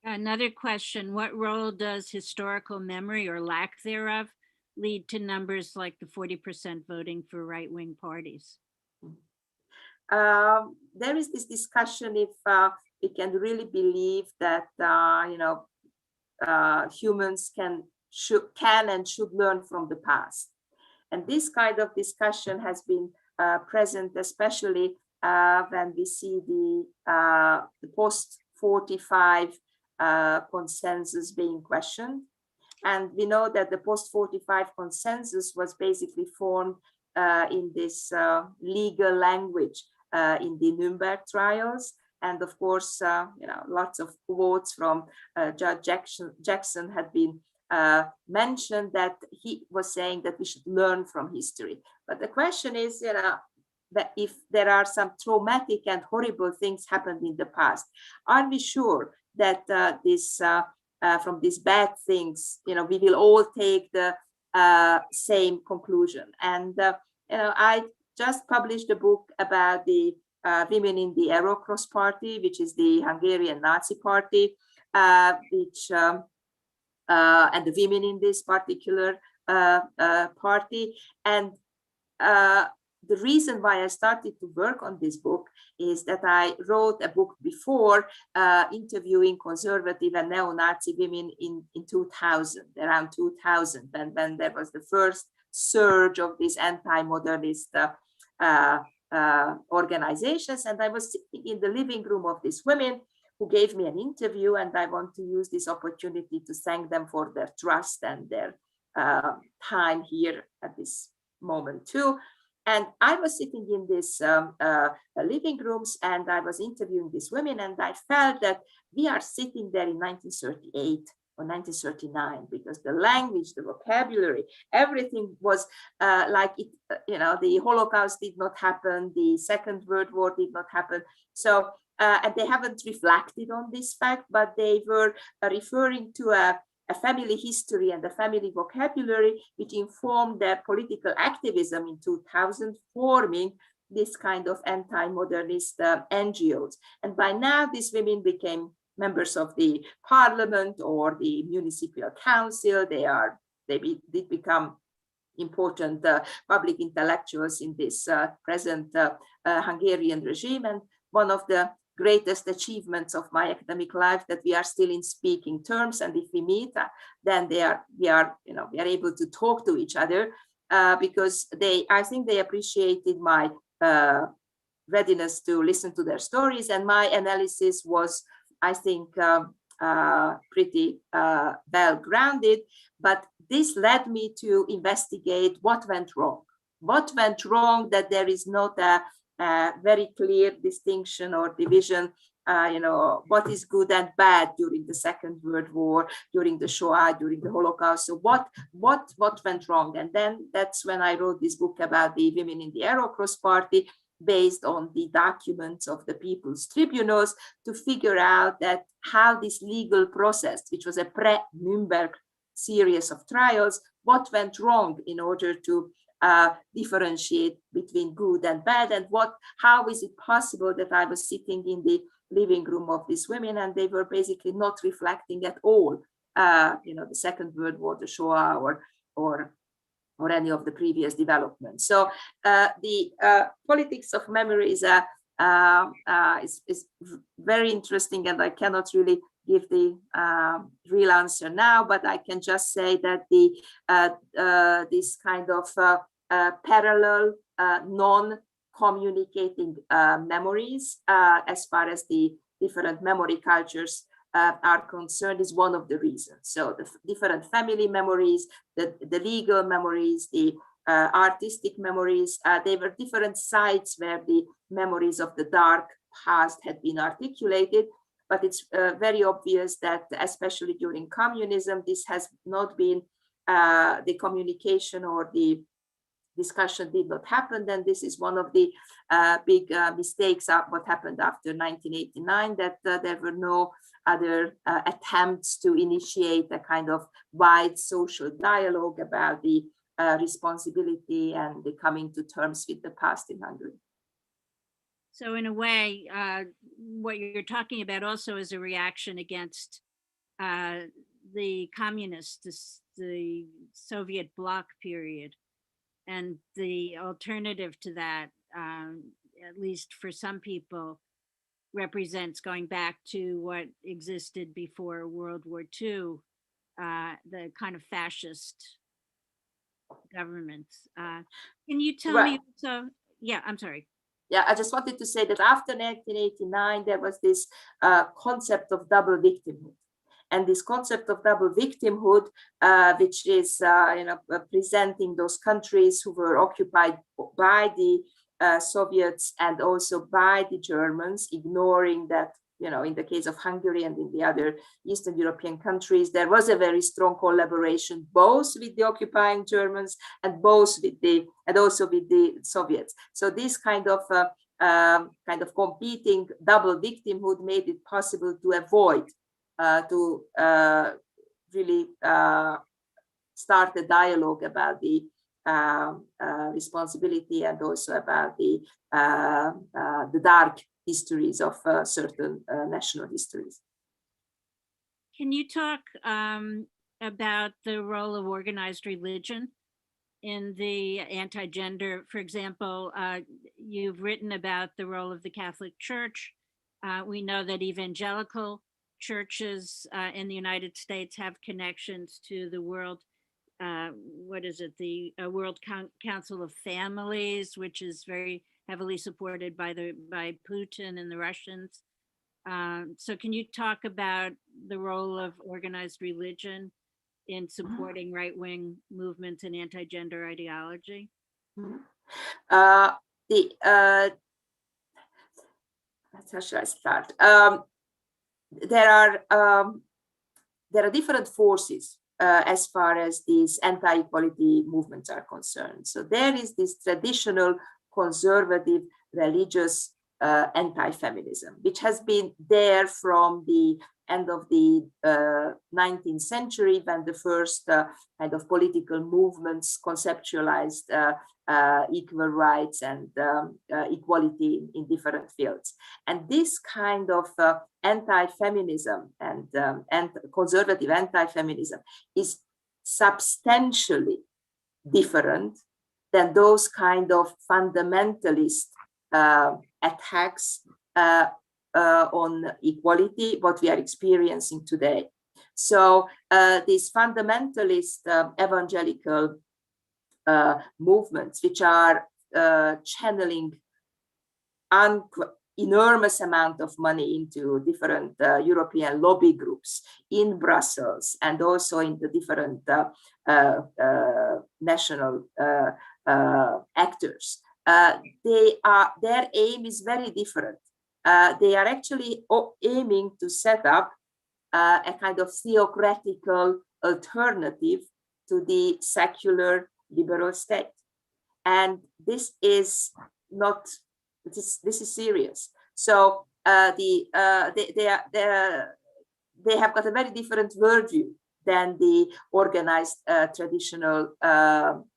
Another question, what role does historical memory or lack thereof lead to numbers like the 40% voting for right-wing parties? There is this discussion if we can really believe that humans can and should learn from the past. And this kind of discussion has been present, especially when we see the post-45 consensus being questioned. And we know that the post-45 consensus was basically formed in this legal language in the Nuremberg trials. And of course, lots of quotes from Judge Jackson had been mentioned, that he was saying that we should learn from history. But the question is, that if there are some traumatic and horrible things happened in the past, are we sure that from these bad things, we will all take the same conclusion? And I just published a book about the women in the Eurocross party, which is the Hungarian Nazi party, and the women in this particular party. And the reason why I started to work on this book is that I wrote a book before interviewing conservative and neo-Nazi women in 2000, around 2000, and when there was the first surge of these anti-modernist organizations. And I was sitting in the living room of these women who gave me an interview, and I want to use this opportunity to thank them for their trust and their time here at this moment too. And I was sitting in this living rooms, and I was interviewing these women, and I felt that we are sitting there in 1938 or 1939, because the language, the vocabulary, everything was like it, the Holocaust did not happen, the Second World War did not happen. So, and they haven't reflected on this fact, but they were referring to a family history and a family vocabulary, which informed their political activism in 2000, forming this kind of anti-modernist NGOs. And by now, these women became members of the parliament or the municipal council. They did become important public intellectuals in this present Hungarian regime. And one of the greatest achievements of my academic life, that we are still in speaking terms, and if we meet, then we are able to talk to each other, because I think they appreciated my readiness to listen to their stories, and my analysis was, I think, pretty well grounded. But this led me to investigate what went wrong. What went wrong, that there is not a very clear distinction or division, what is good and bad during the Second World War, during the Shoah, during the Holocaust. So what went wrong? And then that's when I wrote this book about the women in the Arrow Cross Party, based on the documents of the People's Tribunals, to figure out that how this legal process, which was a pre-Nuremberg series of trials, what went wrong in order to differentiate between good and bad, and how is it possible that I was sitting in the living room of these women and they were basically not reflecting at all, the Second World War, the Shoah, or any of the previous developments. So the politics of memory is very interesting, and I cannot really give the real answer now, but I can just say that this kind of parallel non-communicating memories, as far as the different memory cultures are concerned, is one of the reasons. So the different family memories, the legal memories, the artistic memories, they were different sites where the memories of the dark past had been articulated. But it's very obvious that, especially during communism, this has not been the communication, or the discussion did not happen. Then this is one of the big mistakes of what happened after 1989, that there were no other attempts to initiate a kind of wide social dialogue about the responsibility and the coming to terms with the past in Hungary. So in a way, what you're talking about also is a reaction against the communists, the Soviet bloc period. And the alternative to that, at least for some people, represents going back to what existed before World War II, the kind of fascist governments. Can you tell me also? Yeah, I'm sorry. Yeah, I just wanted to say that after 1989, there was this concept of double victimhood. And this concept of double victimhood, which is presenting those countries who were occupied by the Soviets and also by the Germans, ignoring that, in the case of Hungary and in the other Eastern European countries, there was a very strong collaboration, both with the occupying Germans and also with the Soviets. So this kind of competing double victimhood made it possible to avoid to really start a dialogue about the responsibility, and also about the dark histories of certain national histories. Can you talk about the role of organized religion in the anti-gender? For example, you've written about the role of the Catholic Church. We know that evangelical churches in the United States have connections to the World World Council of Families, which is very heavily supported by Putin and the Russians. So can you talk about the role of organized religion in supporting right-wing movements and anti-gender ideology? How should I start? There are different forces as far as these anti-equality movements are concerned. So there is this traditional conservative religious anti-feminism, which has been there from the end of the 19th century, when the first kind of political movements conceptualized equal rights and equality in different fields. And this kind of anti-feminism and conservative anti-feminism is substantially different than those kind of fundamentalist attacks on equality, what we are experiencing today. So these fundamentalist evangelical movements, which are channeling enormous amount of money into different European lobby groups in Brussels and also in the different national actors. Their aim is very different. They are actually aiming to set up a kind of theocratical alternative to the secular liberal state. And this is not, this is serious. So they have got a very different worldview than the organized traditional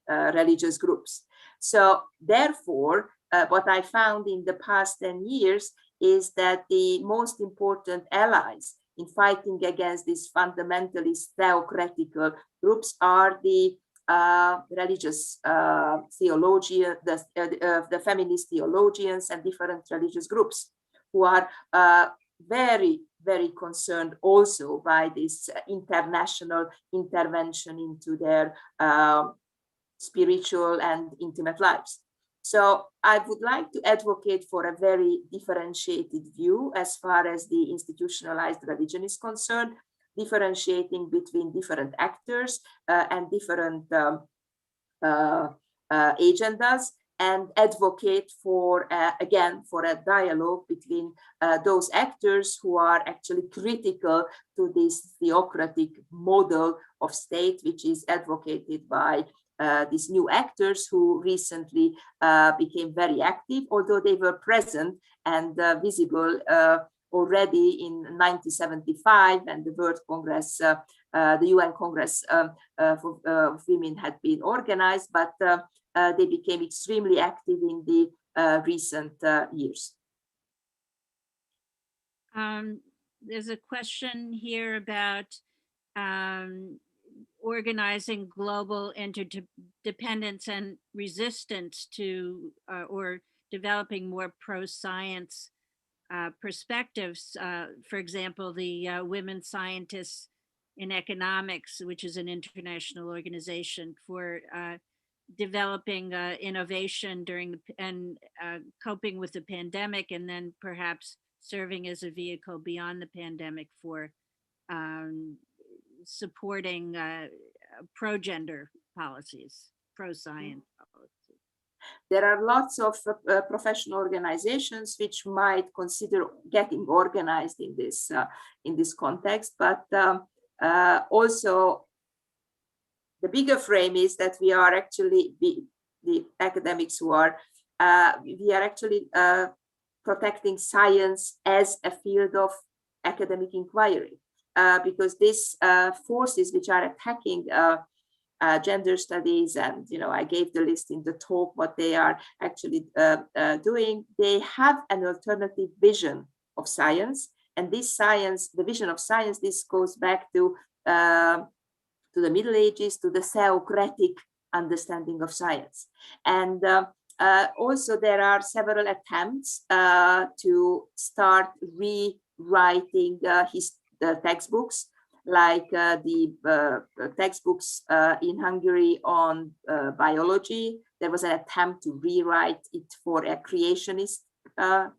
religious groups. So therefore, what I found in the past 10 years is that the most important allies in fighting against these fundamentalist theocratical groups are the religious theologians, the feminist theologians and different religious groups who are very, very concerned also by this international intervention into their spiritual and intimate lives. So I would like to advocate for a very differentiated view as far as the institutionalized religion is concerned, differentiating between different actors and different agendas, and advocate for, again, for a dialogue between those actors who are actually critical to this theocratic model of state, which is advocated by these new actors who recently became very active, although they were present and visible already in 1975, and the World Congress, the UN Congress for Women had been organized, but they became extremely active in the recent years. There's a question here about organizing global interdependence and resistance to, or developing more pro-science perspectives. For example, the Women Scientists in Economics, which is an international organization for developing innovation during the, and coping with the pandemic, and then perhaps serving as a vehicle beyond the pandemic for supporting pro-gender policies, pro-science policies. There are lots of professional organizations which might consider getting organized in this context, but also the bigger frame is that we are actually the academics who are we are actually protecting science as a field of academic inquiry, because these forces which are attacking gender studies, and I gave the list in the talk what they are actually doing. They have an alternative vision of science, and this science, the vision of science, this goes back to the Middle Ages, to the theocratic understanding of science. And also there are several attempts to start rewriting the textbooks, like the textbooks in Hungary on biology. There was an attempt to rewrite it for a creationist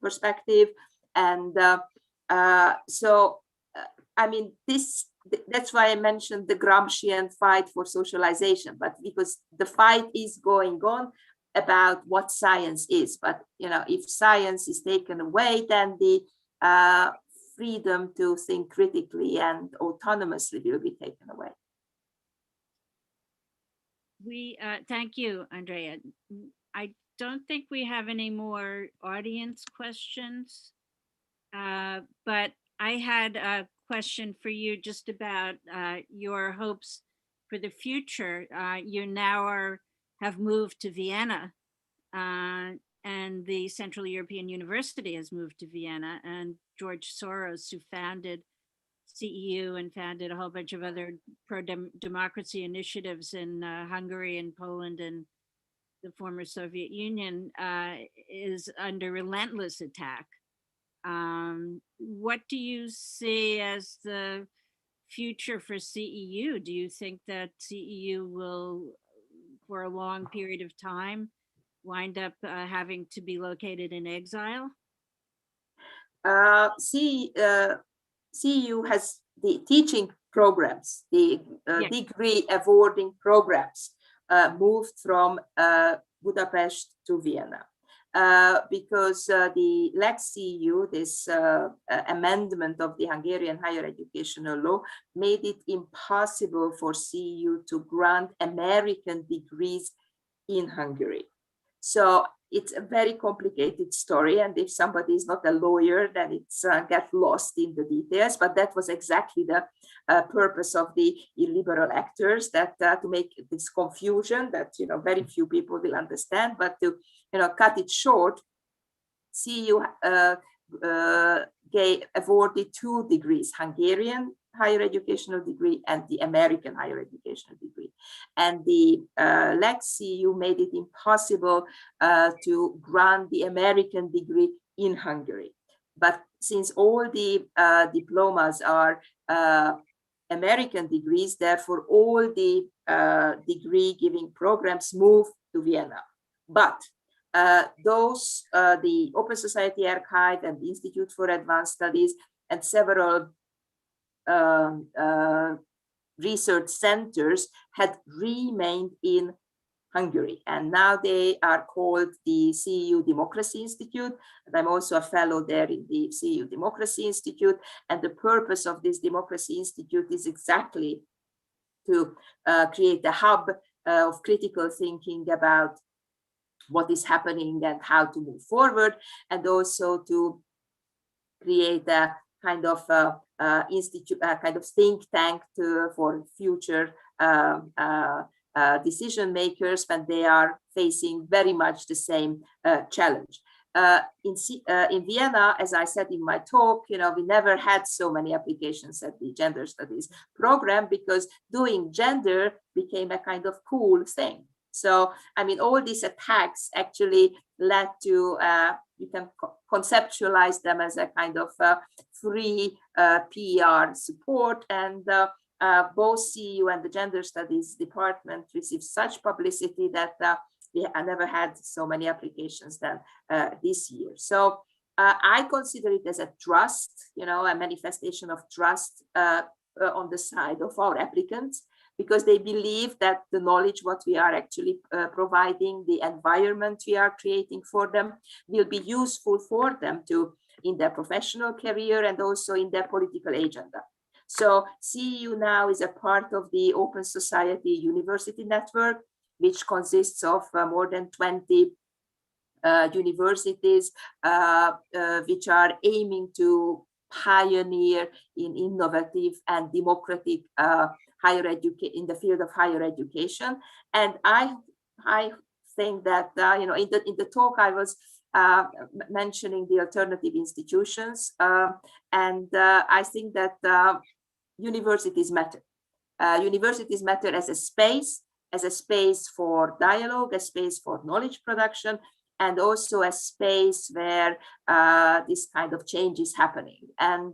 perspective. And so, I mean, that's why I mentioned the Gramscian fight for socialization, but because the fight is going on, about what science is. But if science is taken away, then the freedom to think critically and autonomously will be taken away. We thank you, Andrea. I don't think we have any more audience questions, but I had a question for you just about your hopes for the future. You now have moved to Vienna, and the Central European University has moved to Vienna, and George Soros, who founded CEU and founded a whole bunch of other pro-democracy initiatives in Hungary and Poland and the former Soviet Union, is under relentless attack. What do you see as the future for CEU? Do you think that CEU will, for a long period of time, wind up having to be located in exile? CEU has the teaching programs, the Yes. degree awarding programs moved from Budapest to Vienna. Because the Lex CEU, this amendment of the Hungarian higher educational law, made it impossible for CEU to grant American degrees in Hungary. So it's a very complicated story, and if somebody is not a lawyer, then it's get lost in the details. But that was exactly the purpose of the illiberal actors, that to make this confusion that very few people will understand. But to cut it short, CEU awarded 2 degrees: Hungarian higher educational degree and the American higher educational degree. And the Lex CEU made it impossible to grant the American degree in Hungary. But since all the diplomas are American degrees, therefore all the degree giving programs move to Vienna. But the Open Society Archive and the Institute for Advanced Studies and several research centers had remained in Hungary, and now they are called the CEU Democracy Institute, and I'm also a fellow there in the CEU Democracy Institute. And the purpose of this Democracy Institute is exactly to create a hub of critical thinking about what is happening and how to move forward, and also to create a kind of institute, a kind of think tank for future decision makers when they are facing very much the same challenge. In Vienna, as I said in my talk, we never had so many applications at the gender studies program, because doing gender became a kind of cool thing. So, I mean, all these attacks actually led to, you can conceptualize them as a kind of free PR support. And both CEU and the Gender Studies department received such publicity that I never had so many applications than this year. So I consider it as a trust, a manifestation of trust on the side of our applicants, because they believe that the knowledge what we are actually providing, the environment we are creating for them, will be useful for them in their professional career and also in their political agenda. So CEU now is a part of the Open Society University Network, which consists of more than 20 universities, which are aiming to pioneer in innovative and democratic in the field of higher education. And I think that in the talk I was mentioning the alternative institutions, and I think that universities matter. Universities matter as a space for dialogue, a space for knowledge production, and also a space where this kind of change is happening. And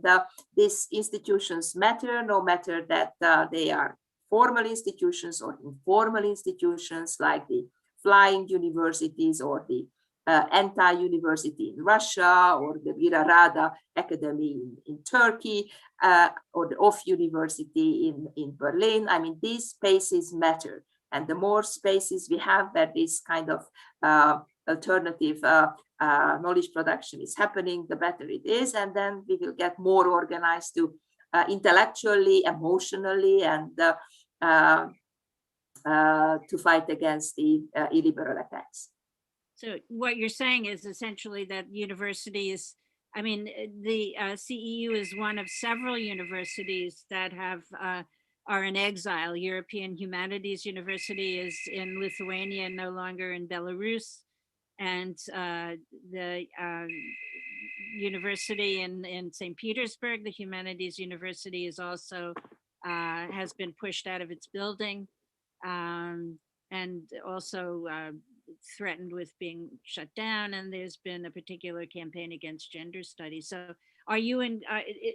these institutions matter, no matter that they are formal institutions or informal institutions, like the flying universities or the anti-university in Russia, or the Vira Rada Academy in Turkey, or the Off University in Berlin. I mean, these spaces matter. And the more spaces we have where this kind of alternative knowledge production is happening, the better it is. And then we will get more organized to intellectually, emotionally, and to fight against the illiberal attacks. So what you're saying is essentially that universities, I mean, the CEU is one of several universities that have are in exile. European Humanities University is in Lithuania, no longer in Belarus. And the university in St. Petersburg, the Humanities University, is also has been pushed out of its building, and also threatened with being shut down. And there's been a particular campaign against gender studies. So are you in,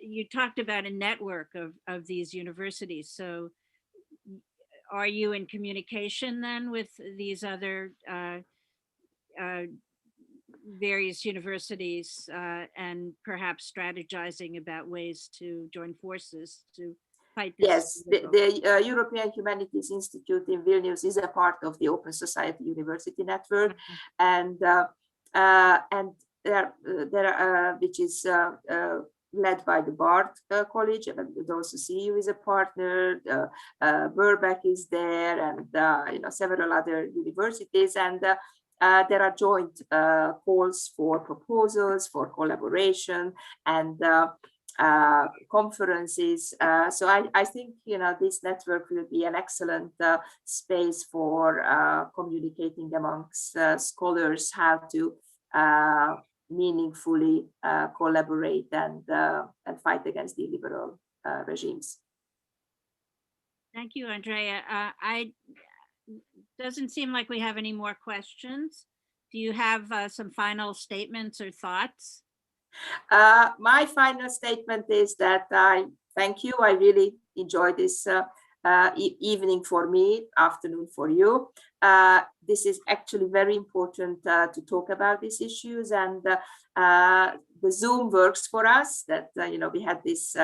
you talked about a network of these universities. So are you in communication then with these other various universities and perhaps strategizing about ways to join forces to fight this? Yes, the European Humanities Institute in Vilnius is a part of the Open Society University Network, and there which is led by the Bard College, and also CEU is a partner. Birkbeck is there, and several other universities, and there are joint calls for proposals, for collaboration, and conferences. So I think this network will be an excellent space for communicating amongst scholars how to meaningfully collaborate and fight against the illiberal regimes. Thank you, Andrea. Doesn't seem like we have any more questions. Do you have some final statements or thoughts? My final statement is that I thank you. I really enjoyed this evening for me, afternoon for you. This is actually very important to talk about these issues, and the Zoom works for us. That we had this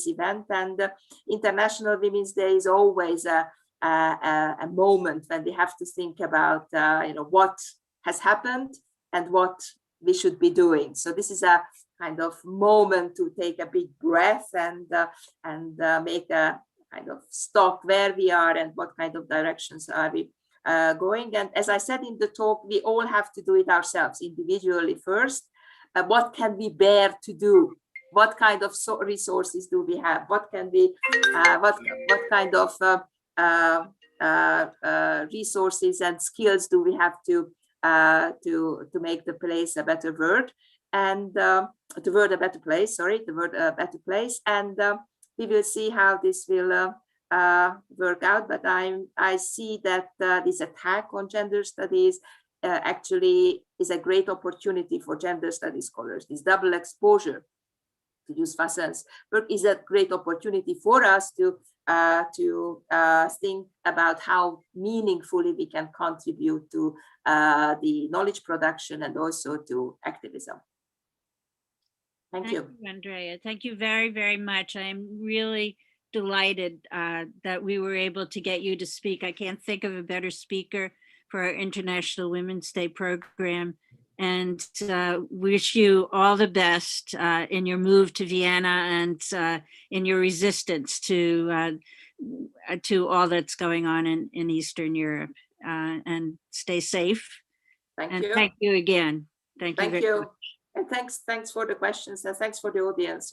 event, and International Women's Day is always a moment when we have to think about what has happened and what we should be doing. So this is a kind of moment to take a big breath and make a kind of stop where we are and what kind of directions are we going. And as I said in the talk, we all have to do it ourselves individually first. What can we bear to do? What kind of resources do we have? What can we? What kind of resources and skills do we have to make the place a better world, and the world a better place, the world a better place, and we will see how this will work out. But I see that this attack on gender studies actually is a great opportunity for gender studies scholars. This double exposure, to use Fassan's work, is a great opportunity for us to think about how meaningfully we can contribute to the knowledge production and also to activism. Thank you, Andrea. Thank you very, very much. I'm really delighted that we were able to get you to speak. I can't think of a better speaker for our International Women's Day program, and wish you all the best in your move to Vienna and in your resistance to all that's going on in Eastern Europe. And stay safe. Thank you. Thank you again. Thank you. And thanks for the questions, and thanks for the audience.